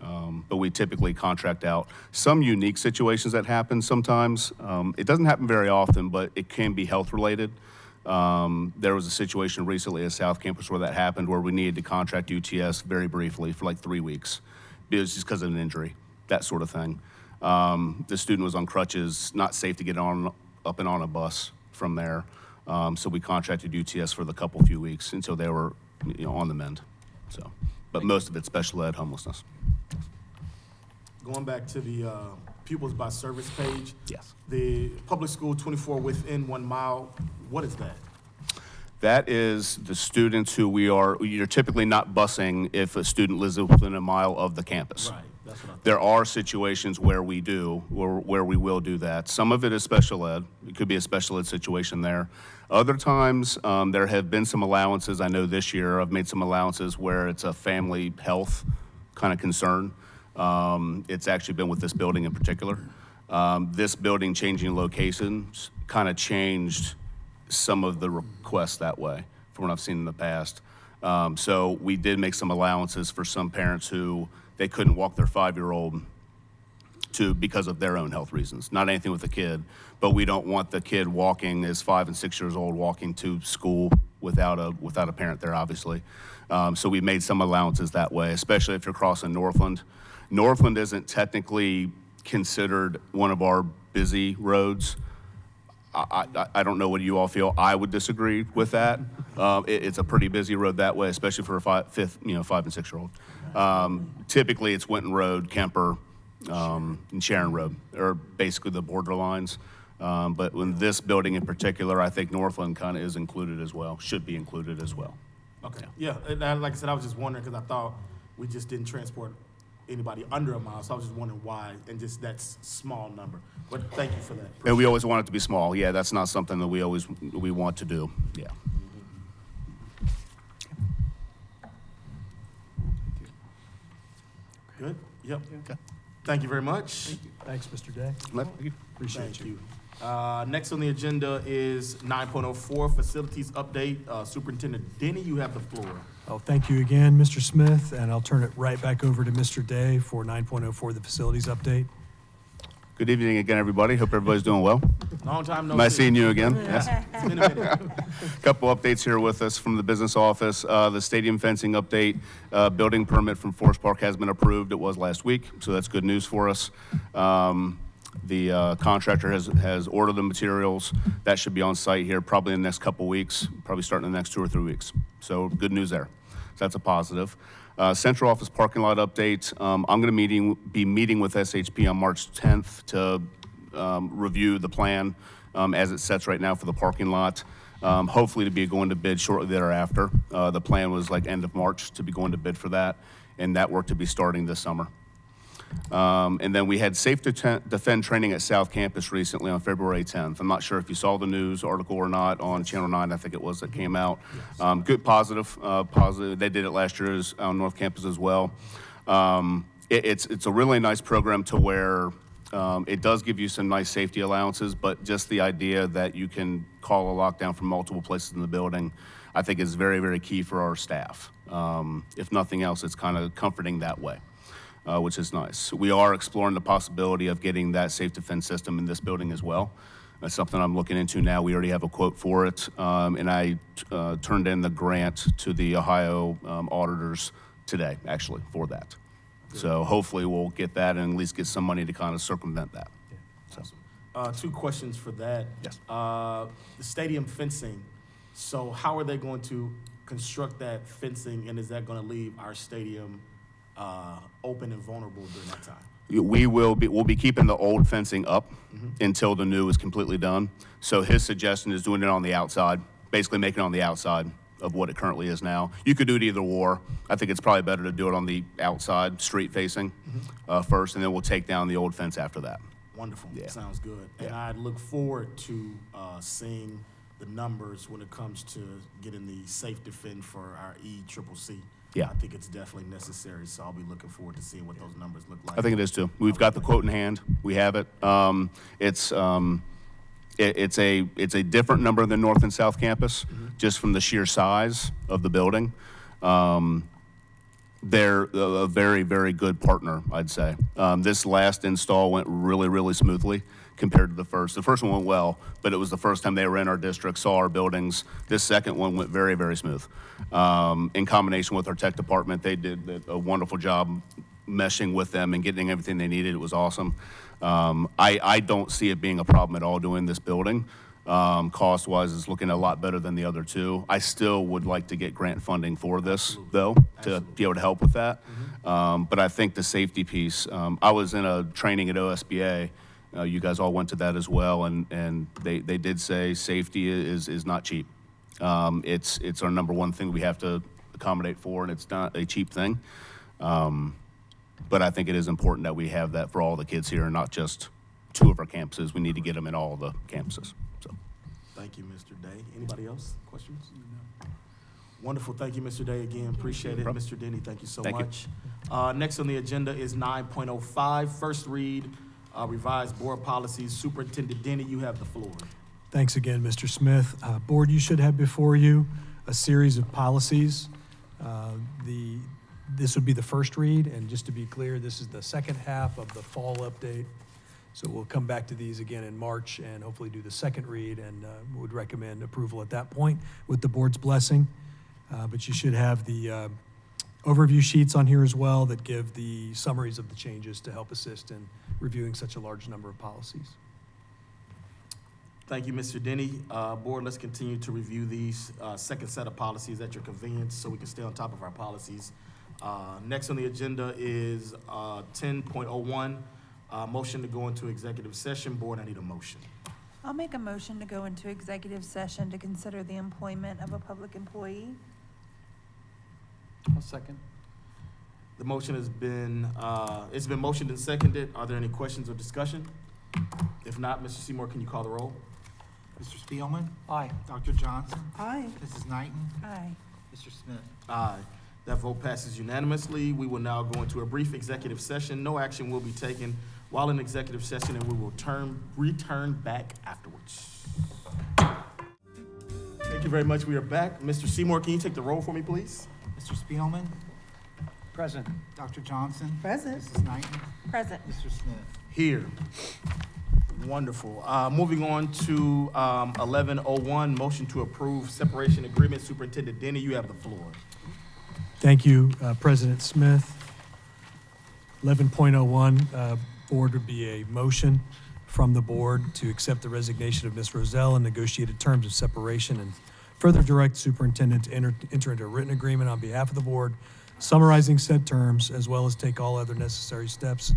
But we typically contract out. Some unique situations that happen sometimes. It doesn't happen very often, but it can be health-related. There was a situation recently at South Campus where that happened, where we needed to contract UTS very briefly for like 3 weeks. It was just because of an injury, that sort of thing. The student was on crutches, not safe to get up and on a bus from there. So we contracted UTS for the few weeks until they were, on the mend. So, but most of it's special ed homelessness. Going back to the pupils by service page. Yes. The public school 24 within 1 mile, what is that? That is the students who you're typically not busing if a student lives within a mile of the campus. Right, that's what I thought. There are situations where we will do that. Some of it is special ed. It could be a special ed situation there. Other times, there have been some allowances. I know this year I've made some allowances where it's a family health kind of concern. It's actually been with this building in particular. This building changing locations kind of changed some of the requests that way from what I've seen in the past. So we did make some allowances for some parents who they couldn't walk their 5-year-old because of their own health reasons. Not anything with the kid, but we don't want the kid walking as 5 and 6 years old walking to school without a parent there, obviously. So we made some allowances that way, especially if you're crossing Northland. Northland isn't technically considered one of our busy roads. I don't know what you all feel. I would disagree with that. It's a pretty busy road that way, especially for a 5 and 6 year old. Typically, it's Winton Road, Kemper, and Sharon Road are basically the borderlines. But in this building in particular, I think Northland kind of is included as well, should be included as well. Okay, yeah, and like I said, I was just wondering, because I thought we just didn't transport anybody under a mile, so I was just wondering why, and just that small number. But thank you for that. And we always want it to be small. Yeah, that's not something that we want to do. Yeah. Good, yep. Okay. Thank you very much. Thanks, Mr. Day. Thank you. Appreciate Thank you. you. Next on the agenda is 9.04, facilities update. Superintendent Denny, you have the floor. Oh, thank you again, Mr. Smith, and I'll turn it right back over to Mr. Day for 9.04, the facilities update. Good evening again, everybody. Hope everybody's doing well. Long time no Nice see. seeing you again. Yes. It's been a minute. Couple updates here with us from the business office. The stadium fencing update, building permit from Forest Park has been approved. It was last week, so that's good news for us. The contractor has ordered the materials. That should be on site here probably in the next couple weeks, probably starting in the next 2 or 3 weeks. So good news there. So that's a positive. Central office parking lot update. I'm going to be meeting with SHP on March 10th to review the plan as it sets right now for the parking lot. Hopefully to be going to bid shortly thereafter. The plan was like end of March to be going to bid for that, and that work to be starting this summer. And then we had Safe to Defend training at South Campus recently on February 10th. I'm not sure if you sall the news article or not on Channel 9, I think it was, that came out. Good, positive. They did it last year on North Campus as well. It's a really nice program to where it does give you some nice safety allowances, but just the idea that you can call a lockdown from multiple places in the building, I think is very, very key for our staff. If nothing else, it's kind of comforting that way. Which is nice. We are exploring the possibility of getting that safe defense system in this building as well. That's something I'm looking into now. We already have a quote for it, and I turned in the grant to the Ohio auditors today, actually, for that. Good. So hopefully we'll get that and at least get some money to kind of circumvent that. Yeah. Awesome. 2 questions for that. Yes. The stadium fencing. So how are they going to construct that fencing, and is that going to leave our stadium open and vulnerable during that time? We'll be keeping the old fencing up until the new is completely done. So his suggestion is doing it on the outside, basically making it on the outside of what it currently is now. You could do it either or. I think it's probably better to do it on the outside, street facing first, and then we'll take down the old fence after that. Wonderful. Yeah. Sounds good. Yeah. And I look forward to seeing the numbers when it comes to getting the safe defend for our ECCC. Yeah. I think it's definitely necessary, so I'll be looking forward to seeing what those numbers look like. I think it is too. We've got the quote in hand. We have it. It's a different number than North and South Campus, just from the sheer size of the building. they're a very, very good partner, I'd say. This last install went really, really smoothly compared to the first. The first one went well, but it was the first time they were in our district, saw our buildings. This second one went very, very smooth. In combination with our tech department, they did a wonderful job meshing with them and getting everything they needed. It was awesome. I don't see it being a problem at all doing this building. Cost-wise, it's looking a lot better than the other two. I still would like to get grant funding for this, though, to be able to help with that. But I think the safety piece, I was in a training at OSBA. You guys all went to that as well, and they did say safety is not cheap. It's our number one thing we have to accommodate for, and it's not a cheap thing. But I think it is important that we have that for all the kids here, and not just two of our campuses. We need to get them in all the campuses. So, Thank you, Mr. Day. Anybody else? Questions? Wonderful. Thank you, Mr. Day, again. Appreciate it. Mr. Denny, thank you so Thank you. much. Next on the agenda is 9.05, first read, revised board policies. Superintendent Denny, you have the floor. Thanks again, Mr. Smith. Board, you should have before you a series of policies. This would be the first read, and just to be clear, this is the second half of the fall update. So we'll come back to these again in March and hopefully do the second read, and would recommend approval at that point with the board's blessing. But you should have the overview sheets on here as well that give the summaries of the changes to help assist in reviewing such a large number of policies. Thank you, Mr. Denny. Board, let's continue to review these second set of policies at your convenience so we can stay on top of our policies. Next on the agenda is 10.01, motion to go into executive session. Board, I need a motion. I'll make a motion to go into executive session to consider the employment of a public employee. I'll second. The motion has been, it's been motioned and seconded. Are there any questions or discussion? If not, Mr. Seymour, can you call the roll? Mr. Spielman? Aye. Dr. Johnson? Aye. Mrs. Knighton? Aye. Mr. Smith? Aye. That vote passes unanimously. We will now go into a brief executive session. No action will be taken while in executive session, and we will return back afterwards. Thank you very much. We are back. Mr. Seymour, can you take the roll for me, please? Mr. Spielman? Present. Dr. Johnson? Present. Mrs. Knighton? Present. Mr. Smith? Here. Wonderful. Moving on to 11.01, motion to approve separation agreement. Superintendent Denny, you have the floor. Thank you, President Smith. 11.01, board would be a motion from the board to accept the resignation of Ms. Rozelle and negotiated terms of separation, and further direct the superintendent to enter into a written agreement on behalf of the board summarizing said terms, as well as take all other necessary steps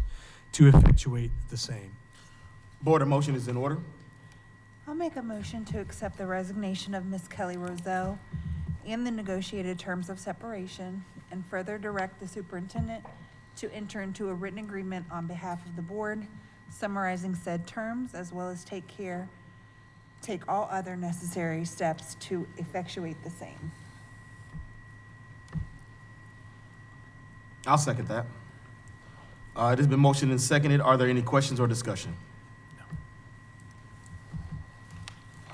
to effectuate the same. Board, a motion is in order. I'll make a motion to accept the resignation of Ms. Kelly Rozelle and the negotiated terms of separation, and further direct the superintendent to enter into a written agreement on behalf of the board summarizing said terms, as well as take all other necessary steps to effectuate the same. I'll second that. It has been motioned and seconded. Are there any questions or discussion?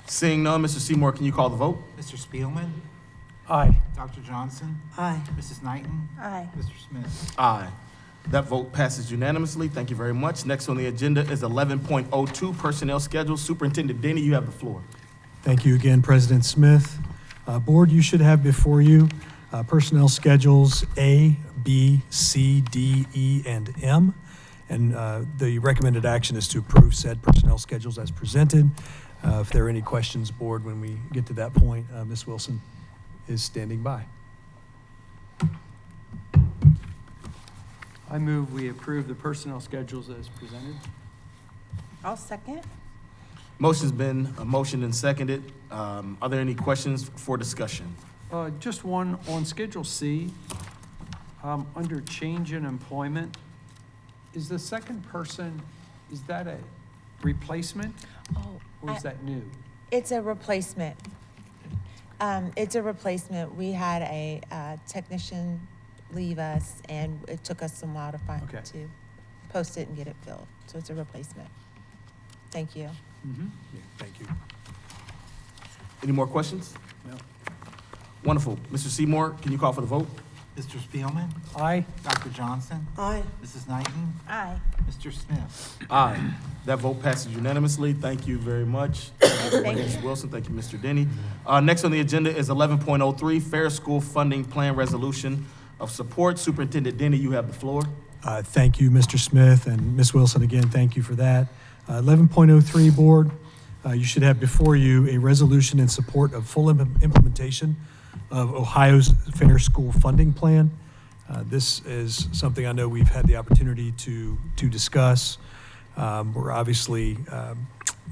Seeing none, Mr. Seymour, can you call the vote? Mr. Spielman? Aye. Dr. Johnson? Aye. Mrs. Knighton? Aye. Mr. Smith? Aye. That vote passes unanimously. Thank you very much. Next on the agenda is 11.02, personnel schedule. Superintendent Denny, you have the floor. Thank you again, President Smith. Board, you should have before you personnel schedules A, B, C, D, E, and M. And the recommended action is to approve said personnel schedules as presented. If there are any questions, board, when we get to that point, Ms. Wilson is standing by. I move we approve the personnel schedules as presented. I'll second. Motion's been motioned and seconded. Are there any questions for discussion? Just one on Schedule C, under change in employment. Is the second person, is that a replacement Oh, or is that new? it's a replacement. It's a replacement. We had a technician leave us, and it took us some while to Okay. to post it and get it filled. So it's a replacement. Thank you. Mm-hmm. Yeah, thank you. Any more questions? No. Wonderful. Mr. Seymour, can you call for the vote? Mr. Spielman, Aye. Dr. Johnson, Aye. Mrs. Knighton, Aye. Mr. Smith. Aye. That vote passes unanimously. Thank you very much. Thank you, Thank you. Ms. Wilson. Thank you, Mr. Denny. Next on the agenda is 11.03, Fair School Funding Plan Resolution of Support. Superintendent Denny, you have the floor. Thank you, Mr. Smith, and Ms. Wilson, again, thank you for that. 11.03, Board, you should have before you a resolution in support of full implementation of Ohio's Fair School Funding Plan. This is something I know we've had the opportunity to discuss. We're obviously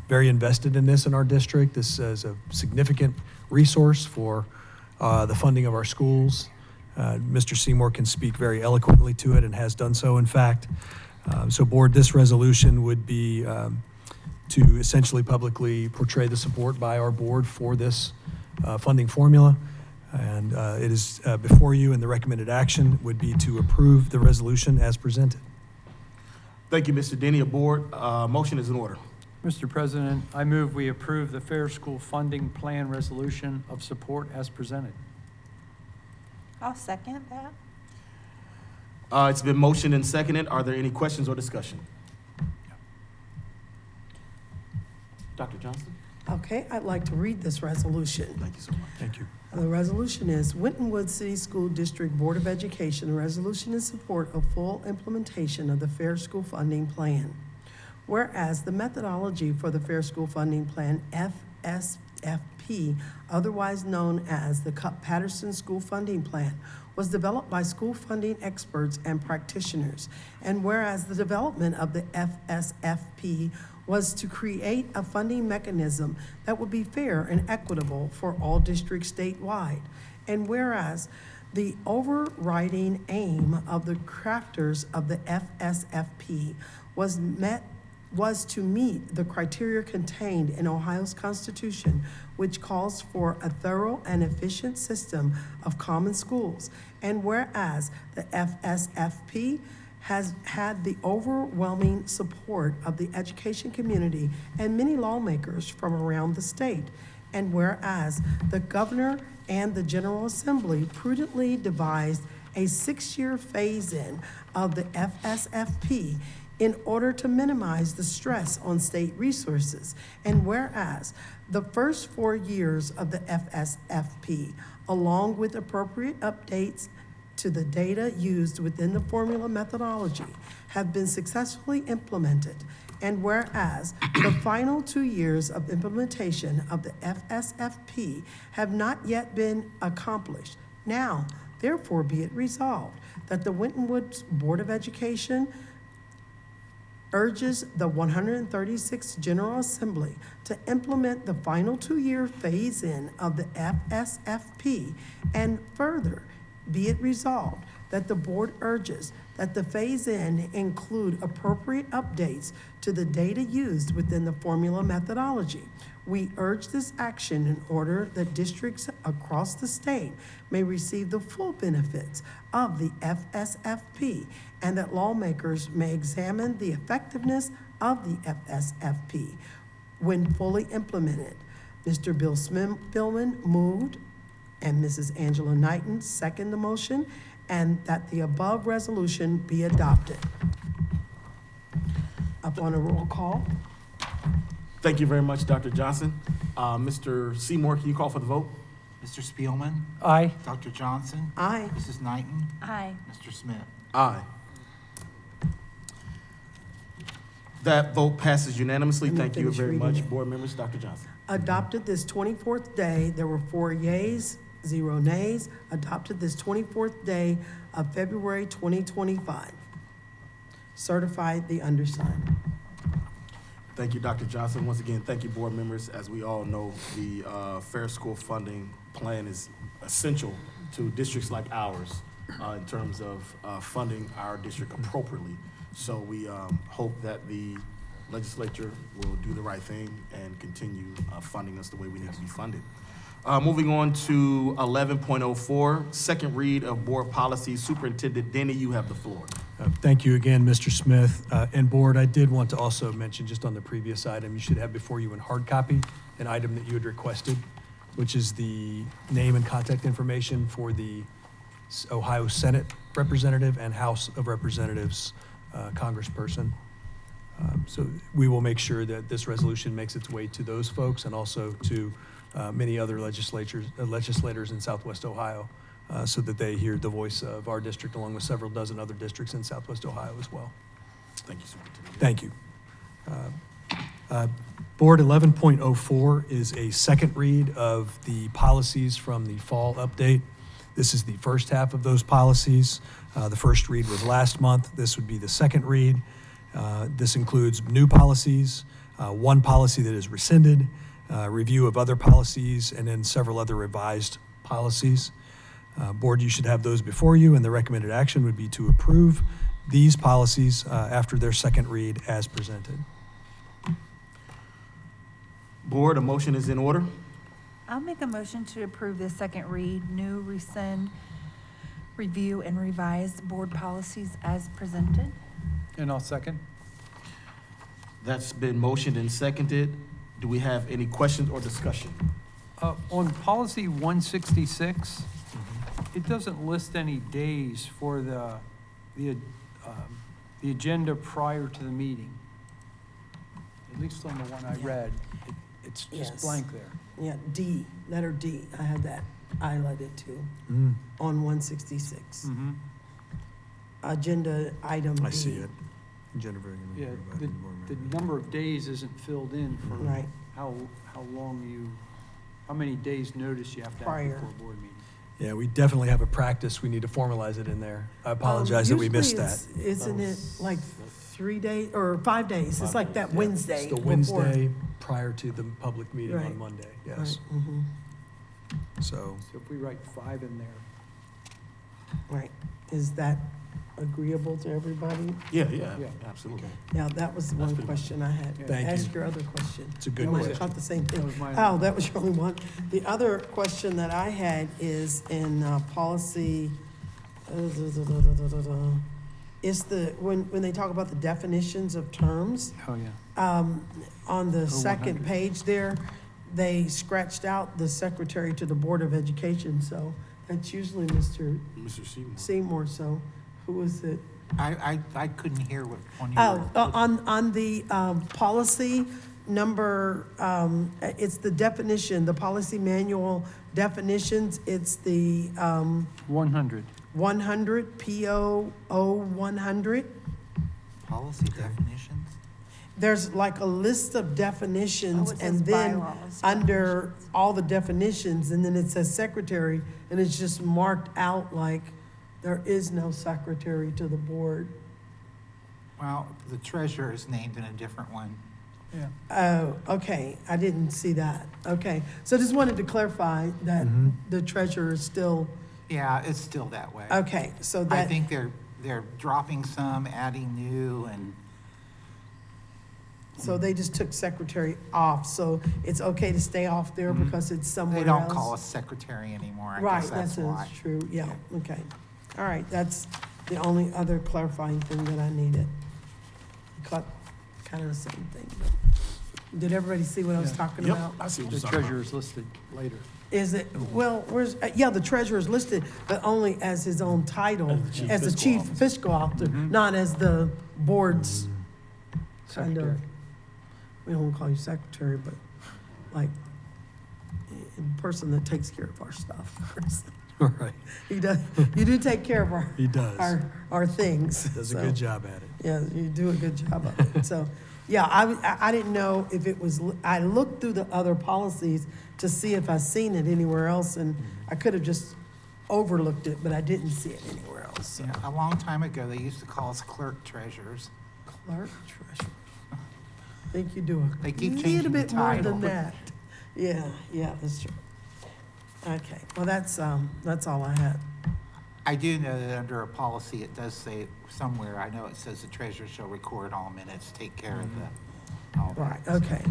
very invested in this in our district. This is a significant resource for the funding of our schools. Mr. Seymour can speak very eloquently to it and has done so, in fact. So, Board, this resolution would be to essentially publicly portray the support by our board for this funding formula. And it is before you, and the recommended action would be to approve the resolution as presented. Thank you, Mr. Denny. Aboard, motion is in order. Mr. President, I move we approve the Fair School Funding Plan Resolution of Support as presented. I'll second that. It's been motioned and seconded. Are there any questions or discussion? Dr. Johnson? Okay, I'd like to read this resolution. Thank you so much. Thank you. The resolution is Winton Woods City School District Board of Education, a resolution in support of full implementation of the Fair School Funding Plan. Whereas the methodology for the Fair School Funding Plan, FSFP, otherwise known as the Patterson School Funding Plan, was developed by school funding experts and practitioners. And whereas the development of the FSFP was to create a funding mechanism that would be fair and equitable for all districts statewide. And whereas the overriding aim of the crafters of the FSFP was to meet the criteria contained in Ohio's Constitution, which calls for a thorough and efficient system of common schools. And whereas the FSFP has had the overwhelming support of the education community and many lawmakers from around the state. And whereas the governor and the General Assembly prudently devised a 6-year phase-in of the FSFP in order to minimize the stress on state resources. And whereas the first 4 years of the FSFP, along with appropriate updates to the data used within the formula methodology, have been successfully implemented. And whereas the final 2 years of implementation of the FSFP have not yet been accomplished, now, therefore, be it resolved that the Winton Woods Board of Education urges the 136th General Assembly to implement the final 2-year phase-in of the FSFP, and further, be it resolved that the board urges that the phase-in include appropriate updates to the data used within the formula methodology. We urge this action in order that districts across the state may receive the full benefits of the FSFP, and that lawmakers may examine the effectiveness of the FSFP when fully implemented. Mr. Bill Spielman moved, and Mrs. Angela Knighton seconded the motion, and that the above resolution be adopted. Upon a roll call. Thank you very much, Dr. Johnson. Mr. Seymour, can you call for the vote? Mr. Spielman, Aye. Dr. Johnson, Aye. Mrs. Knighton, Aye. Mr. Smith. Aye. That vote passes unanimously. Let me Thank you finish very reading much, it. board members. Dr. Johnson. Adopted this 24th day, there were 4 yeas, 0 nays. Adopted this 24th day of February 2025. Certified the undersigned. Thank you, Dr. Johnson. Once again, thank you, board members. As we all know, the Fair School Funding Plan is essential to districts like ours in terms of funding our district appropriately. So we hope that the legislature will do the right thing and continue funding us the way we need to be funded. Moving on to 11.04, second read of board policy. Superintendent Denny, you have the floor. Thank you again, Mr. Smith. And Board, I did want to also mention, just on the previous item, you should have before you in hard copy an item that you had requested, which is the name and contact information for the Ohio Senate Representative and House of Representatives Congressperson. So we will make sure that this resolution makes its way to those folks and also to many other legislators in Southwest Ohio, so that they hear the voice of our district along with several dozen other districts in Southwest Ohio as well. Thank you, Superintendent. Thank you. Board 11.04 is a second read of the policies from the fall update. This is the first half of those policies. The first read was last month. This would be the second read. This includes new policies, one policy that is rescinded, review of other policies, and then several other revised policies. Board, you should have those before you, and the recommended action would be to approve these policies after their second read as presented. Board, a motion is in order. I'll make a motion to approve the second read, new, rescind, review, and revise board policies as presented. And I'll second. That's been motioned and seconded. Do we have any questions or discussion? On policy 166, it doesn't list any days for the agenda prior to the meeting. At least on the one I read, it's just Yes. blank there. Yeah, D, letter D, I had that highlighted too, on 166. Mm-hmm. Agenda item D. I see it. Jennifer. Yeah, the number of days isn't filled in for Right. how many days notice you have to have Prior. before a board meeting. Yeah, we definitely have a practice. We need to formalize it in there. I apologize that we missed Usually that. Isn't it like 3 days, or 5 days? It's like that Wednesday. It's the before. Wednesday prior to the public meeting Right. on Monday, yes. Right, mhm, So, So if we write 5 in there, right. Is that agreeable to everybody? Yeah, Yeah. absolutely. Yeah, that was the one question I had. Thank you. Ask your other question. It's a good You might have question. thought the same thing. That was mine. Oh, that was your only one. The other question that I had is in policy, is when they talk about the definitions of terms, oh, yeah. on the 100. second page there, they scratched out the secretary to the Board of Education, so that's usually Mr. Mr. Seymour. Seymour, so who is it? I couldn't hear what one you Oh, were. on the policy number, it's the definition, the policy manual definitions, it's the 100. 100, PO 100. Policy definitions? There's like a list of definitions, Oh, it says and then bylaws. under all the definitions, and then it says secretary, and it's just marked out like there is no secretary to the board. Well, the treasurer is named in a different one. Yeah. Oh, okay, I didn't see that. Okay, so just wanted to clarify that Mhm. the treasurer is still, Yeah, it's still that way. okay, so I that, think they're dropping some, adding new, and so they just took secretary off, so it's okay to stay off there Mhm. because it's somewhere they else? don't call us secretary anymore. I Right, guess that's that's why. true, yeah, okay. All right, that's the only other clarifying thing that I needed. Caught kind of the same thing, but, did everybody see what I was Yeah. talking Yep, about? I see what The you're talking about. treasurer is listed later. Is it, well, where's, yeah, the treasurer is listed, but only as his own title, As the chief as the fiscal chief officer. fiscal officer, Mhm. not as the board's kind Secretary. of, we don't call you secretary, but like, a person that takes care of our stuff. all right, He does, you do take care of our, he does. our things. Does a so. good job at it. Yeah, you do a good job of it. So, yeah, I didn't know if it was, I looked through the other policies to see if I seen it anywhere else, and I could have just overlooked it, but I didn't see it anywhere else. So. Yeah, a long time ago, they used to call us clerk treasurers. Clerk treasurer. I think you do They a keep little changing the bit more title. than that. Yeah, that's true. Okay, well, that's all I had. I do know that under a policy, it does say somewhere, I know it says the treasurer shall record all minutes, take care of all that. Right, okay.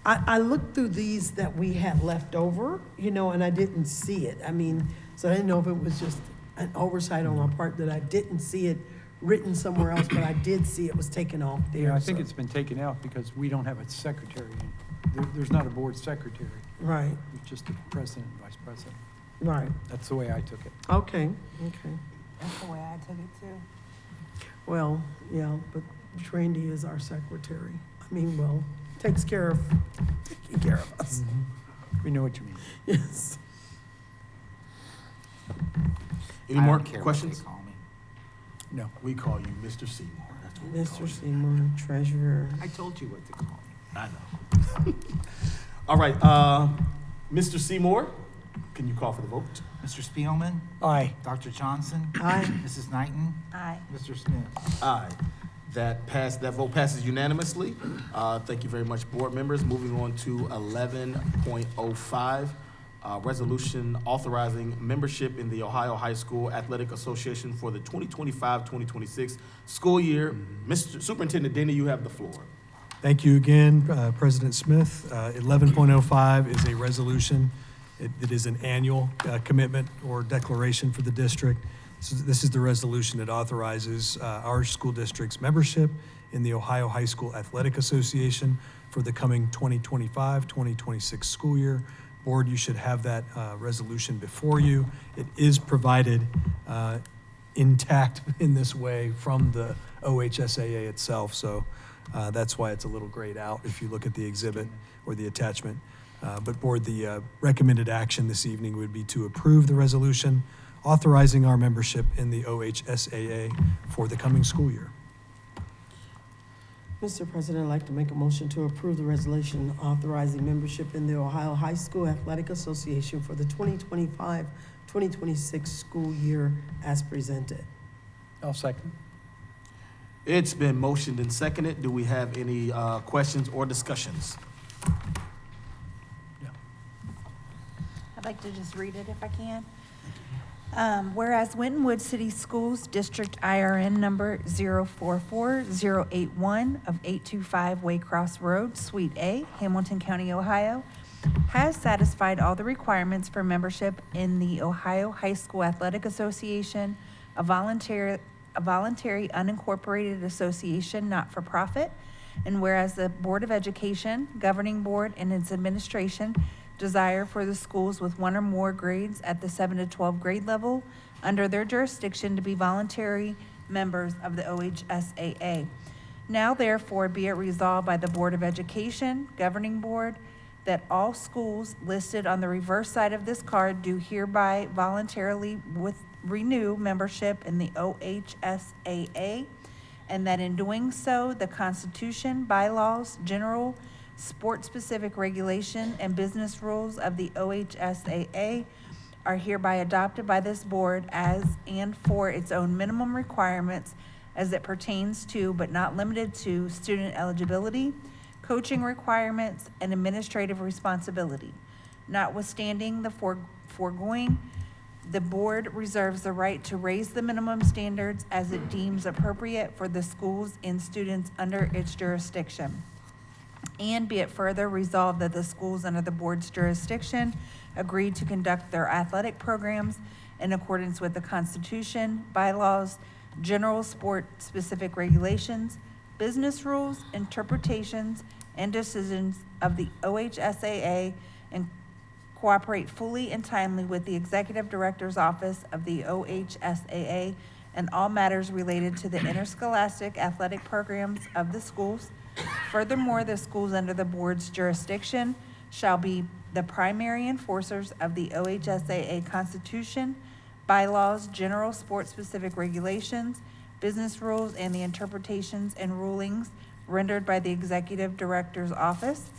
I looked through these that we had left over, and I didn't see it. I mean, so I didn't know if it was just an oversight on my part that I didn't see it written somewhere else, but I did see it was taken off there. Yeah, I think so- it's been taken out because we don't have a secretary. There's not a board secretary. Right, It's just a president and vice president. Right, That's the way I took it. okay. That's the way I took it too. Well, yeah, but Randy is our secretary. Taking care of us. We know what you mean. Yes. Any I more don't care what they questions? call me. No. We call you Mr. Seymour. That's what we call Mr. you. Seymour, treasurer. I told you what to call me. I know. All right, Mr. Seymour, can you call for the vote? Mr. Spielman, Aye. Dr. Johnson, Aye. Mrs. Knighton, Aye. Mr. Smith. Aye. That vote passes unanimously. Thank you very much, board members. Moving on to 11.05, resolution authorizing membership in the Ohio High School Athletic Association for the 2025-2026 school year. Mr. Superintendent Denny, you have the floor. Thank you again, President Smith. 11.05 is a resolution. It is an annual commitment or declaration for the district. So this is the resolution that authorizes our school district's membership in the Ohio High School Athletic Association for the coming 2025-2026 school year. Board, you should have that resolution before you. It is provided intact in this way from the OHSAA itself, so that's why it's a little grayed out if you look at the exhibit or the attachment. But Board, the recommended action this evening would be to approve the resolution authorizing our membership in the OHSAA for the coming school year. Mr. President, I'd like to make a motion to approve the resolution authorizing membership in the Ohio High School Athletic Association for the 2025-2026 school year as presented. I'll second. It's been motioned and seconded. Do we have any questions or discussions? I'd like to just read it if I can. Whereas Winton Woods City Schools District IRN number 044081 of 825 Waycross Road, Suite A, Hamilton County, Ohio, has satisfied all the requirements for membership in the Ohio High School Athletic Association, a voluntary unincorporated association not for profit. And whereas the Board of Education, Governing Board, and its administration desire for the schools with one or more grades at the 7 to 12 grade level under their jurisdiction to be voluntary members of the OHSAA. Now therefore be it resolved by the Board of Education, Governing Board, that all schools listed on the reverse side of this card do hereby voluntarily renew membership in the OHSAA, and that in doing so, the Constitution, bylaws, general sport-specific regulation, and business rules of the OHSAA are hereby adopted by this board as and for its own minimum requirements as it pertains to, but not limited to, student eligibility, coaching requirements, and administrative responsibility. Notwithstanding the foregoing, the board reserves the right to raise the minimum standards as it deems appropriate for the schools and students under its jurisdiction. And be it further resolved that the schools under the board's jurisdiction agree to conduct their athletic programs in accordance with the Constitution, bylaws, general sport-specific regulations, business rules, interpretations, and decisions of the OHSAA, and cooperate fully and timely with the Executive Director's Office of the OHSAA and all matters related to the interscholastic athletic programs of the schools. Furthermore, the schools under the board's jurisdiction shall be the primary enforcers of the OHSAA Constitution, bylaws, general sport-specific regulations, business rules, and the interpretations and rulings rendered by the Executive Director's Office.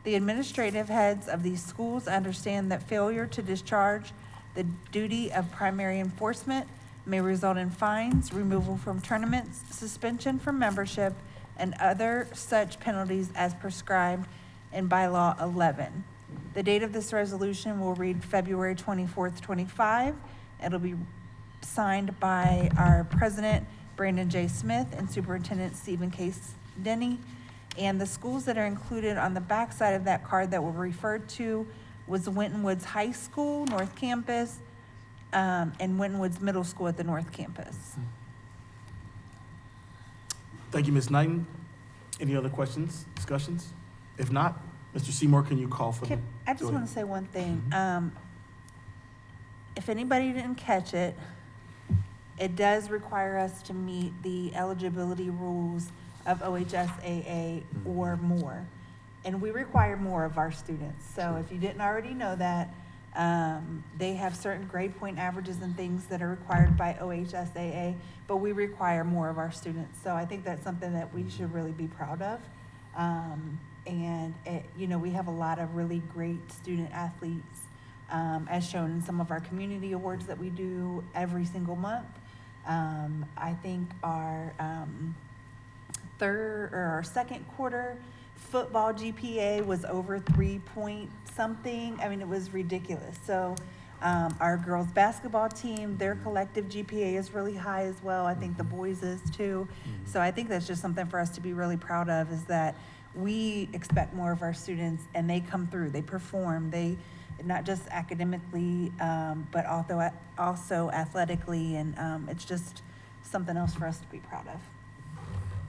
The administrative heads of these schools understand that failure to discharge the duty of primary enforcement may result in fines, removal from tournaments, suspension from membership, and other such penalties as prescribed in bylaw 11. The date of this resolution will read February 24th, 25. It'll be signed by our president, Brandon J. Smith, and Superintendent Stephen K. Denny. And the schools that are included on the backside of that card that were referred to was Winton Woods High School, North Campus, and Winton Woods Middle School at the North Campus. Thank you, Ms. Knighton. Any other questions, discussions? If not, Mr. Seymour, can you call for the? I just want to say one thing. if anybody didn't catch it, it does require us to meet the eligibility rules of OHSAA or more. And we require more of our students. So if you didn't already know that, they have certain grade point averages and things that are required by OHSAA, but we require more of our students. So I think that's something that we should really be proud of. And we have a lot of really great student athletes, as shown in some of our community awards that we do every single month. I think our second quarter football GPA was over 3 point something. I mean, it was ridiculous. So our girls basketball team, their collective GPA is really high as well. I think the boys is too. So I think that's just something for us to be really proud of, is that we expect more of our students and they come through, they perform, they, not just academically, but also athletically, and it's just something else for us to be proud of.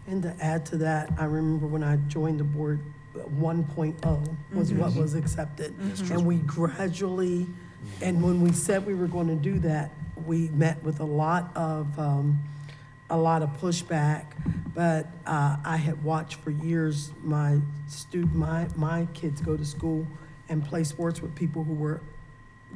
And to add to that, I remember when I joined the board, 1.0 was what was accepted. And we gradually, and when we said we were going to do that, we met with a lot of pushback. But I had watched for years my kids go to school and play sports with people who were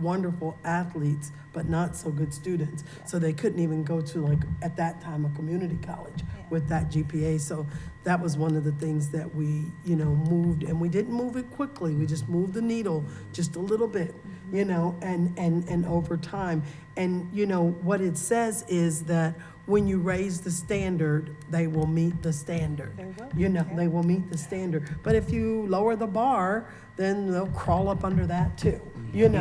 wonderful athletes, but not so good students. So they couldn't even go to, like, at that time, a community college with that GPA. So that was one of the things that we, moved, and we didn't move it quickly. We just moved the needle just a little bit, and over time. And, what it says is that when you raise the standard, they will meet the standard. They will. They will meet the standard. But if you lower the bar, then they'll crawl up under that too. And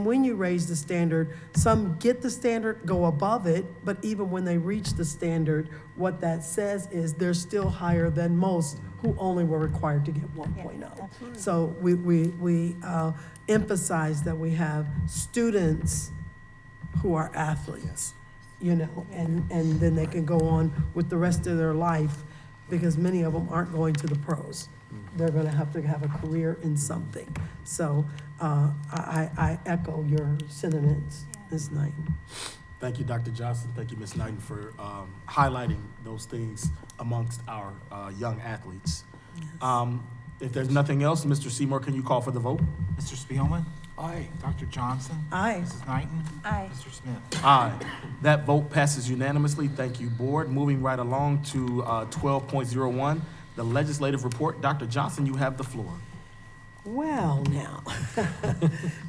when you raise the standard, some get the standard, go above it, but even when they reach the standard, what that says is they're still higher than most who only were required to get 1.0. Absolutely. So we emphasize that we have students who are athletes, and then they can go on with the rest of their life, because many of them aren't going to the pros. They're going to have a career in something. So I echo your sentiments, Ms. Knighton. Thank you, Dr. Johnson. Thank you, Ms. Knighton, for highlighting those things amongst our young athletes. If there's nothing else, Mr. Seymour, can you call for the vote? Mr. Spielman? Aye. Dr. Johnson? Aye. Mrs. Knighton? Aye. Mr. Smith? Aye. That vote passes unanimously. Thank you, Board. Moving right along to 12.01, the legislative report. Dr. Johnson, you have the floor. Well, now,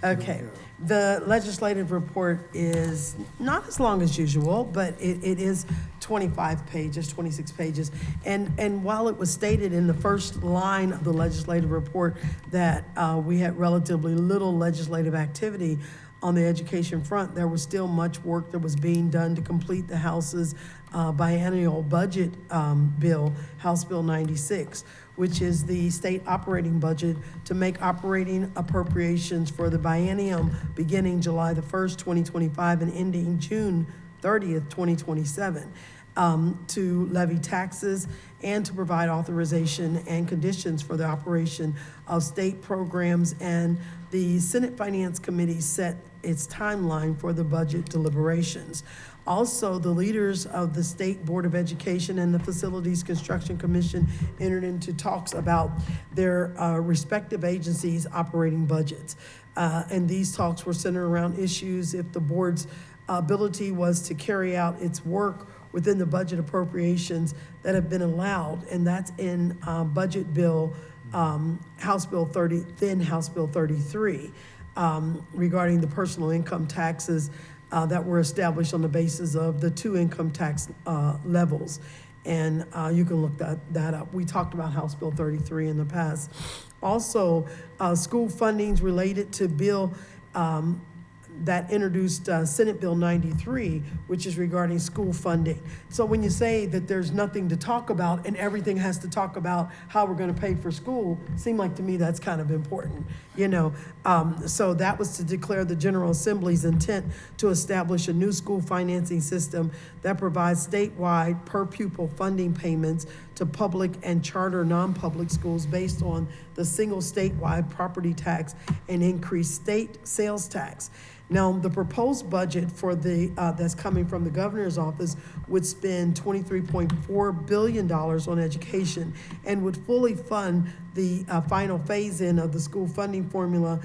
okay. The legislative report is not as long as usual, but it is 26 pages. And while it was stated in the first line of the legislative report that we had relatively little legislative activity on the education front, there was still much work that was being done to complete the House's biennial budget bill, House Bill 96, which is the state operating budget to make operating appropriations for the biennium beginning July the 1st, 2025 and ending June 30th, 2027, to levy taxes and to provide authorization and conditions for the operation of state programs. And the Senate Finance Committee set its timeline for the budget deliberations. Also, the leaders of the State Board of Education and the Facilities Construction Commission entered into talks about their respective agencies' operating budgets. And these talks were centered around issues if the board's ability was to carry out its work within the budget appropriations that have been allowed, and that's in Budget Bill, House Bill 30, then House Bill 33, regarding the personal income taxes that were established on the basis of the two income tax levels. And you can look that up. We talked about House Bill 33 in the past. Also, school fundings related to Bill that introduced Senate Bill 93, which is regarding school funding. So when you say that there's nothing to talk about and everything has to talk about how we're going to pay for school, seemed like to me that's kind of important, you know. So that was to declare the General Assembly's intent to establish a new school financing system that provides statewide per pupil funding payments to public and charter non-public schools based on the single statewide property tax and increased state sales tax. Now, the proposed budget for the that's coming from the governor's office would spend $23.4 billion on education and would fully fund the final phase-in of the school funding formula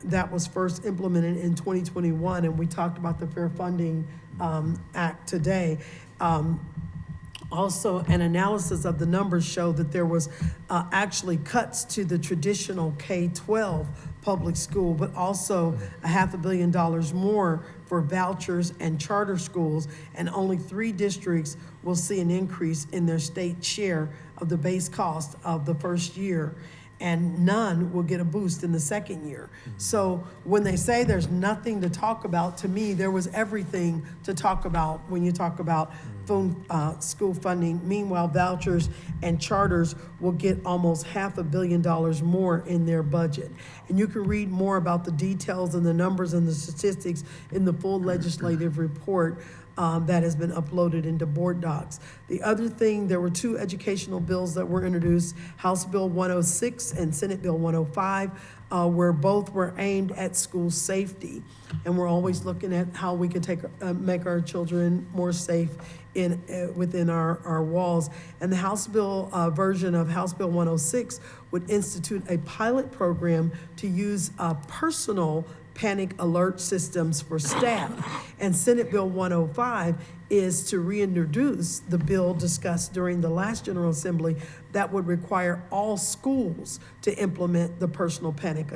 that was first implemented in 2021, and we talked about the Fair Funding Act today. Also, an analysis of the numbers showed that there was actually cuts to the traditional K-12 public school, but also $500 million more for vouchers and charter schools, and only 3 districts will see an increase in their state share of the base cost of the first year, and none will get a boost in the second year. So when they say there's nothing to talk about, to me, there was everything to talk about when you talk about school funding. Meanwhile, vouchers and charters will get almost $500 million more in their budget. And you can read more about the details and the numbers and the statistics in the full legislative report that has been uploaded into board docs. The other thing, there were 2 educational bills that were introduced, House Bill 106 and Senate Bill 105, where both were aimed at school safety. And we're always looking at how we can make our children more safe within our walls. And the House Bill version of House Bill 106 would institute a pilot program to use personal panic alert systems for staff. And Senate Bill 105 is to reintroduce the bill discussed during the last General Assembly that would require all schools to implement the personal panic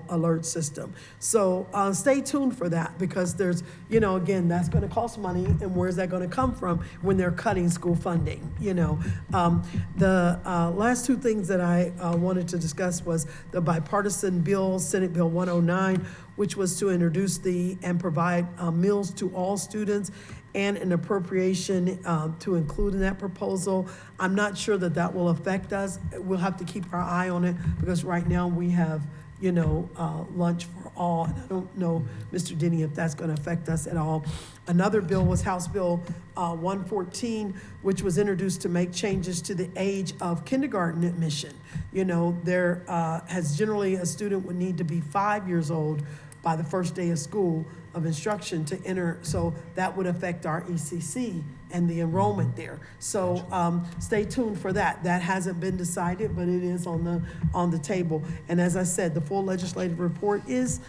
alert system. So stay tuned for that, because there's, you know, again, that's going to cost money, and where's that going to come from when they're cutting school funding, you know? The last 2 things that I wanted to discuss was the bipartisan bill, Senate Bill 109, which was to introduce and provide meals to all students, and an appropriation to include in that proposal. I'm not sure that that will affect us. We'll have to keep our eye on it, because right now we have, you know, lunch for all, and I don't know, Mr. Denny, if that's going to affect us at all. Another bill was House Bill 114, which was introduced to make changes to the age of kindergarten admission. You know, there has generally a student would need to be 5 years old by the first day of school of instruction to enter, so that would affect our ECC and the enrollment there. So stay tuned for that. That hasn't been decided, but it is on the table. And as I said, the full legislative report is,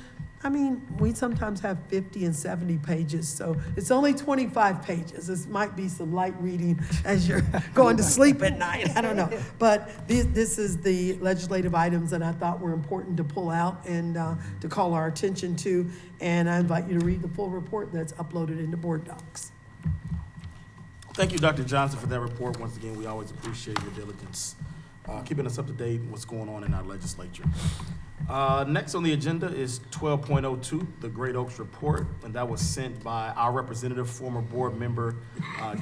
I mean, we sometimes have 50 and 70 pages, so it's only 25 pages. This might be some light reading as you're going to sleep at night, I don't know. But this is the legislative items that I thought were important to pull out and to call our attention to. And I invite you to read the full report that's uploaded into board docs. Thank you, Dr. Johnson, for that report. Once again, we always appreciate your diligence, keeping us up to date with what's going on in our legislature. Next on the agenda is 12.02, the Great Oaks Report, and that was sent by our representative, former board member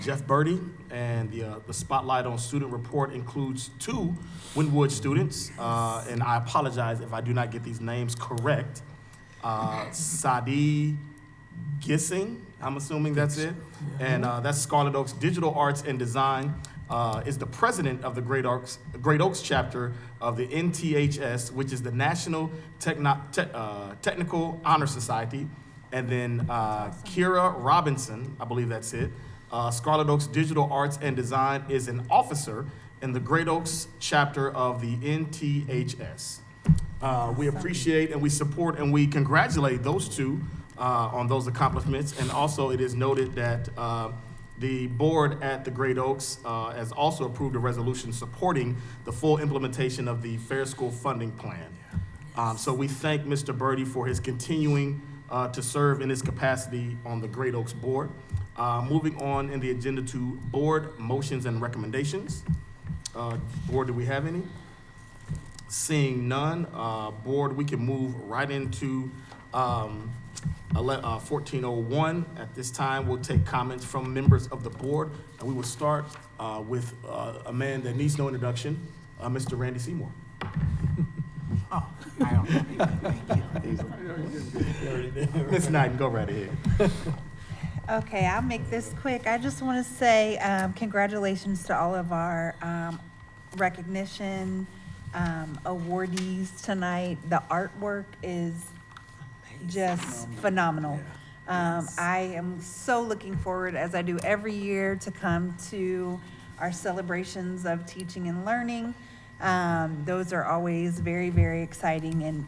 Jeff Birdie. And the spotlight on student report includes 2 Winwood students, and I apologize if I do not get these names correct. Sadie Gissing, I'm assuming that's it, and that's Scarlet Oaks Digital Arts and Design. Is the president of the Great Oaks chapter of the NTHS, which is the National Technical Honor Society. And then Kira Robinson, I believe that's it. Scarlet Oaks Digital Arts and Design is an officer in the Great Oaks chapter of the NTHS. We appreciate and we support and we congratulate those 2 on those accomplishments. And also it is noted that the board at the Great Oaks has also approved a resolution supporting the full implementation of the Fair School Funding Plan. So we thank Mr. Birdie for his continuing to serve in his capacity on the Great Oaks board. Moving on in the agenda to board motions and recommendations. Board, do we have any? Seeing none, board, we can move right into 14:01. At this time, we'll take comments from members of the board, and we will start with a man that needs no introduction, Mr. Randy Seymour. Oh, I don't know. Thank you. Ms. Knighton, go right ahead. Okay, I'll make this quick. I just want to say congratulations to all of our recognition awardees tonight. The artwork is just phenomenal. I am so looking forward, as I do every year, to come to our celebrations of teaching and learning. Those are always very, very exciting, and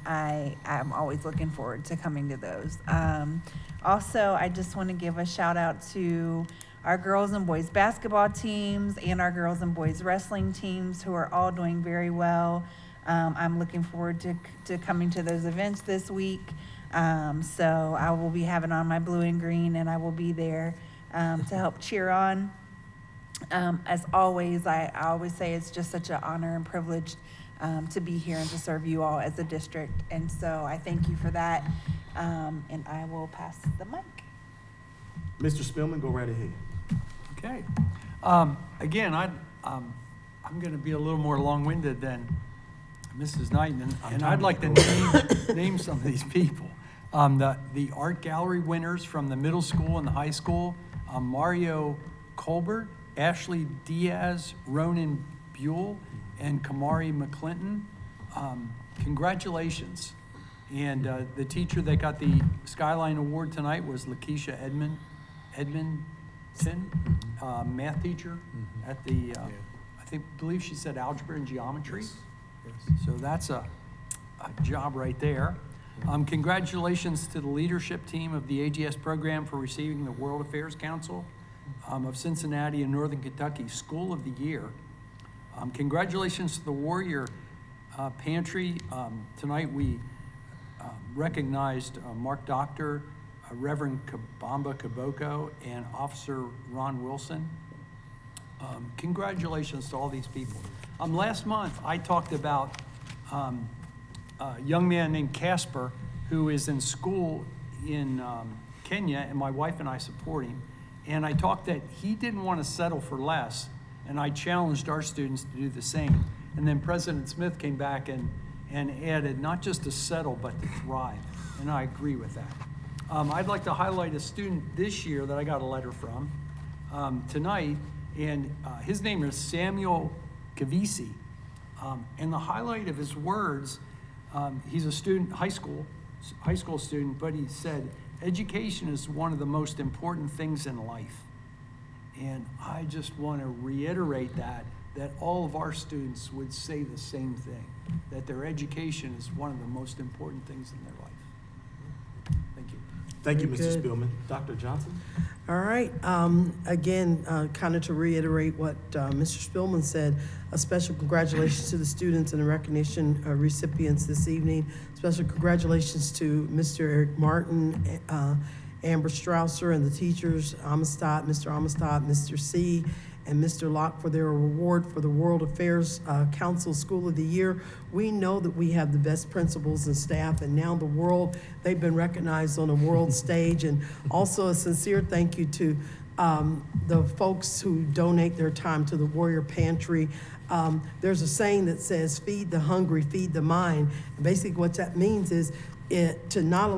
I'm always looking forward to coming to those. Also, I just want to give a shout out to our girls and boys basketball teams and our girls and boys wrestling teams, who are all doing very well. I'm looking forward to coming to those events this week. So I will be having on my blue and green, and I will be there to help cheer on. As always, I always say it's just such an honor and privilege to be here and to serve you all as a district. And so I thank you for that. And I will pass the mic. Mr. Spillman, go right ahead. Okay. Again, I'm going to be a little more long-winded than Mrs. Knighton, and I'd like to name some of these people. The art gallery winners from the middle school and the high school, Mario Colbert, Ashley Diaz, Ronan Buell, and Kamari McClinton. Congratulations. And the teacher that got the Skyline Award tonight was Lakeisha Edmonton, math teacher at the, believe she said algebra and geometry. So that's a job right there. Congratulations to the leadership team of the AGS program for receiving the World Affairs Council of Cincinnati and Northern Kentucky School of the Year. Congratulations to the Warrior Pantry. Tonight we recognized Mark Doctor, Reverend Kabamba Kaboko, and Officer Ron Wilson. Congratulations to all these people. Last month, I talked about a young man named Casper who is in school in Kenya, and my wife and I support him. And I talked that he didn't want to settle for less, and I challenged our students to do the same. And then President Smith came back and added not just to settle, but to thrive. And I agree with that. I'd like to highlight a student this year that I got a letter from tonight, and his name is Samuel Kavisi. And the highlight of his words, he's a student, high school student, but he said, education is one of the most important things in life. And I just want to reiterate that all of our students would say the same thing, that their education is one of the most important things in their life. Thank you. Thank you, Very Mr. good. Spillman. Dr. Johnson? All right. Again, kind of to reiterate what Mr. Spillman said, a special congratulations to the students and the recognition recipients this evening. Special congratulations to Mr. Eric Martin, Amber Strausser, and the teachers, Amistad, Mr. Amistad, Mr. C., and Mr. Locke for their award for the World Affairs Council School of the Year. We know that we have the best principals and staff, and now the world, they've been recognized on a world stage. And also a sincere thank you to the folks who donate their time to the Warrior Pantry. There's a saying that says, feed the hungry, feed the mind. And basically what that means is to not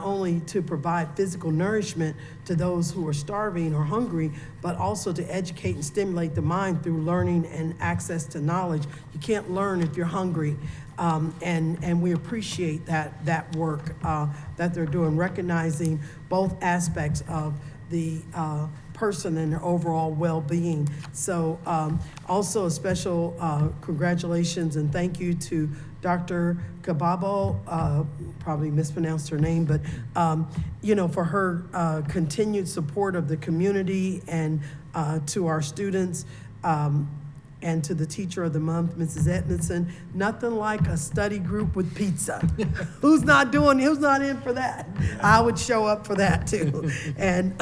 only to provide physical nourishment to those who are starving or hungry, but also to educate and stimulate the mind through learning and access to knowledge. You can't learn if you're hungry. And we appreciate that work that they're doing, recognizing both aspects of the person and their overall well-being. So also a special congratulations and thank you to Dr. Kababo, probably mispronounced her name, but for her continued support of the community and to our students. and to the teacher of the month, Mrs. Edmondson. Nothing like a study group with pizza. Who's not in for that? I would show up for that too. And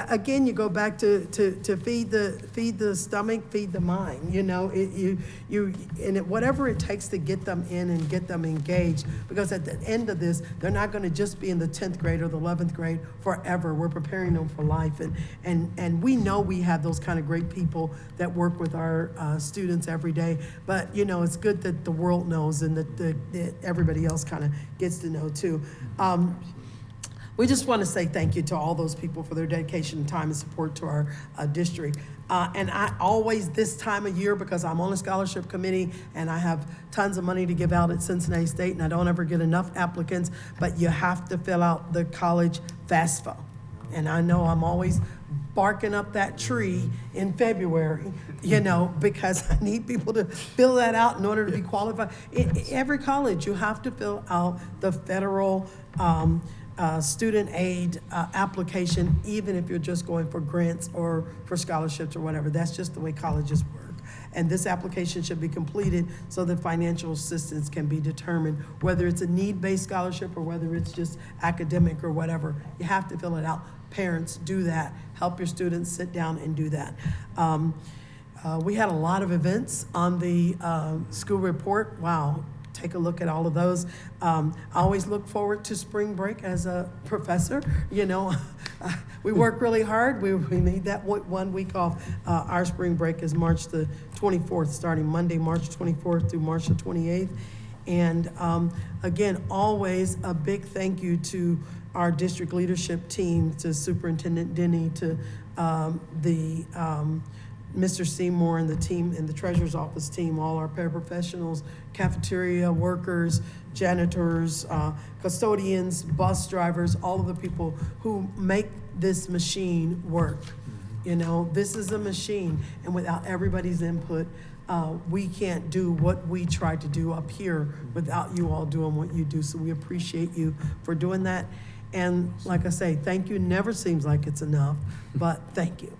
again, you go back to feed the stomach, feed the mind. Whatever it takes to get them in and get them engaged, because at the end of this, they're not going to just be in the 10th grade or the 11th grade forever. We're preparing them for life, and we know we have those kind of great people that work with our students every day. But it's good that the world knows and that everybody else kind of gets to know too. We just want to say thank you to all those people for their dedication, time, and support to our district. And I always, this time of year, because I'm on a scholarship committee and I have tons of money to give out at Cincinnati State, and I don't ever get enough applicants, but you have to fill out the college FAFSA. And I know I'm always barking up that tree in February, because I need people to fill that out in order to be qualified. Every college, you have to fill out the federal student aid application, even if you're just going for grants or for scholarships or whatever. That's just the way colleges work. And this application should be completed so that financial assistance can be determined, whether it's a need-based scholarship or whether it's just academic or whatever. You have to fill it out. Parents, do that. Help your students sit down and do that. We had a lot of events on the school report. Wow. Take a look at all of those. I always look forward to spring break as a professor. We work really hard. We need that 1 week off. Our spring break is March the 24th, starting Monday, March 24th through March the 28th. And again, always a big thank you to our district leadership team, to Superintendent Denny, to Mr. Seymour and the team and the treasurer's office team, all our paraprofessionals, cafeteria workers, janitors, custodians, bus drivers, all of the people who make this machine work. This is a machine, and without everybody's input, we can't do what we try to do up here without you all doing what you do. So we appreciate you for doing that. And like I say, thank you never seems like it's enough, but thank you.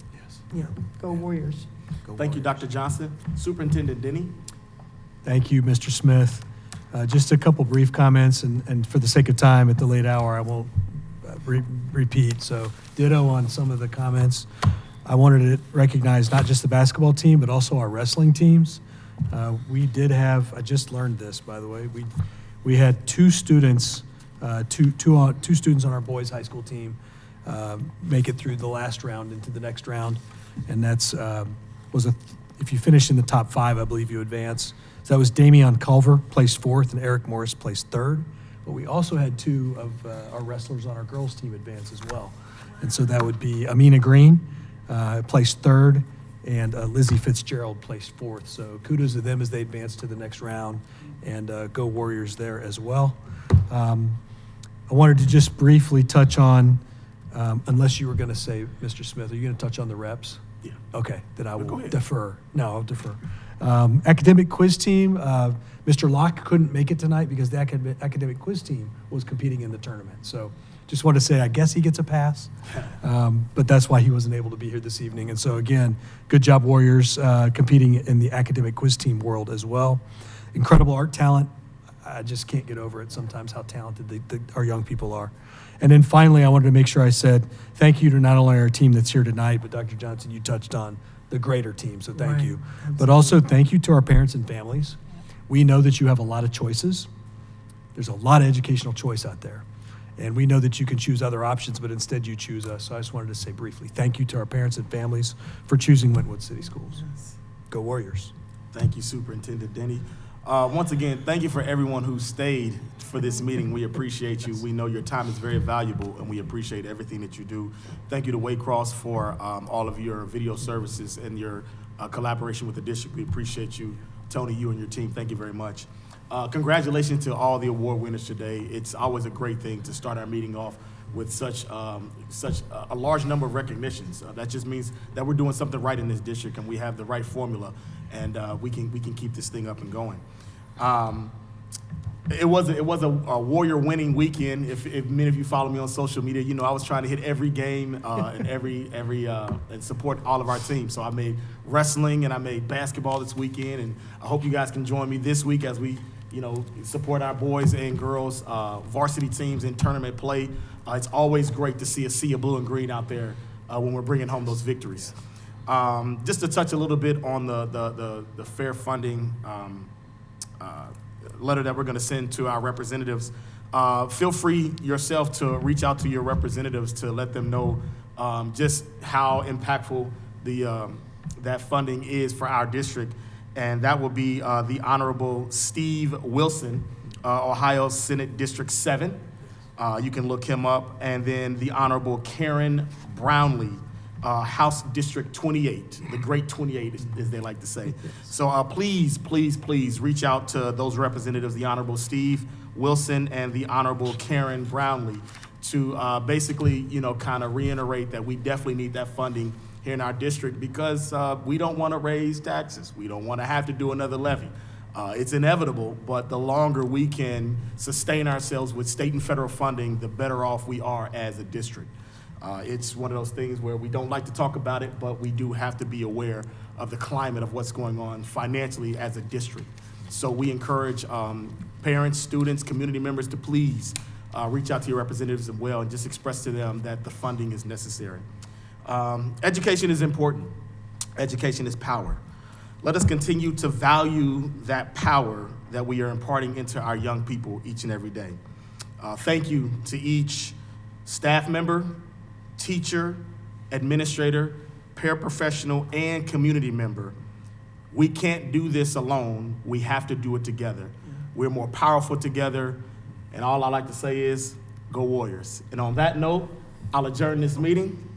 Go Warriors. Thank you, Dr. Johnson. Superintendent Denny. Thank you, Mr. Smith. Just a couple brief comments, and for the sake of time at the late hour, I won't repeat. So ditto on some of the comments. I wanted to recognize not just the basketball team, but also our wrestling teams. We did have, I just learned this, by the way, we had two students on our boys' high school team make it through the last round into the next round. And that's, if you finish in the top 5, I believe you advance. So that was Damian Culver, placed 4th, and Eric Morris, placed 3rd. But we also had 2 of our wrestlers on our girls' team advance as well. And so that would be Amina Green, placed 3rd, and Lizzie Fitzgerald, placed 4th. So kudos to them as they advance to the next round, and go Warriors there as well. I wanted to just briefly touch on, unless you were going to say, Mr. Smith, are you going to touch on the reps? Yeah. Okay, then I Go will ahead. defer. No, I'll defer. Academic quiz team, Mr. Locke couldn't make it tonight because the academic quiz team was competing in the tournament. So just want to say, I guess he gets a pass, but that's why he wasn't able to be here this evening. And so again, good job Warriors competing in the academic quiz team world as well. Incredible art talent. I just can't get over it sometimes how talented our young people are. And then finally, I wanted to make sure I said thank you to not only our team that's here tonight, but Dr. Johnson, you touched on the greater team, so thank Right, you. absolutely. But also thank you to our parents and families. We know that you have a lot of choices. There's a lot of educational choice out there. And we know that you can choose other options, but instead you choose us. So I just wanted to say briefly, thank you to our parents and families for choosing Wentwood City Schools. Go Warriors. Thank you, Superintendent Denny. Once again, thank you for everyone who stayed for this meeting. We appreciate you. We know your time is very valuable, and we appreciate everything that you do. Thank you to Waycross for all of your video services and your collaboration with the district. We appreciate you, Tony, you and your team. Thank you very much. Congratulations to all the award winners today. It's always a great thing to start our meeting off with such a large number of recognitions. That just means that we're doing something right in this district, and we have the right formula, and we can keep this thing up and going. It was a Warrior winning weekend. If many of you follow me on social media, you know I was trying to hit every game and and support all of our teams. So I made wrestling and I made basketball this weekend, and I hope you guys can join me this week as we, you know, support our boys and girls varsity teams in tournament play. It's always great to see a sea of blue and green out there when we're bringing home those victories. Just to touch a little bit on the fair funding letter that we're going to send to our representatives. Feel free yourself to reach out to your representatives to let them know just how impactful that funding is for our district. And that will be the Honorable Steve Wilson, Ohio Senate District 7. You can look him up. And then the Honorable Karen Brownlee, House District 28, the Great 28, as they like to say. So please, please, please reach out to those representatives, the Honorable Steve Wilson and the Honorable Karen Brownlee, to basically, you know, kind of reiterate that we definitely need that funding here in our district because we don't want to raise taxes. We don't want to have to do another levy. It's inevitable, but the longer we can sustain ourselves with state and federal funding, the better off we are as a district. It's one of those things where we don't like to talk about it, but we do have to be aware of the climate of what's going on financially as a district. So we encourage parents, students, community members to please reach out to your representatives as well and just express to them that the funding is necessary. Education is important. Education is power. Let us continue to value that power that we are imparting into our young people each and every day. Thank you to each staff member, teacher, administrator, paraprofessional, and community member. We can't do this alone. We have to do it together. We're more powerful together, and all I like to say is, go Warriors. And on that note, I'll adjourn this meeting.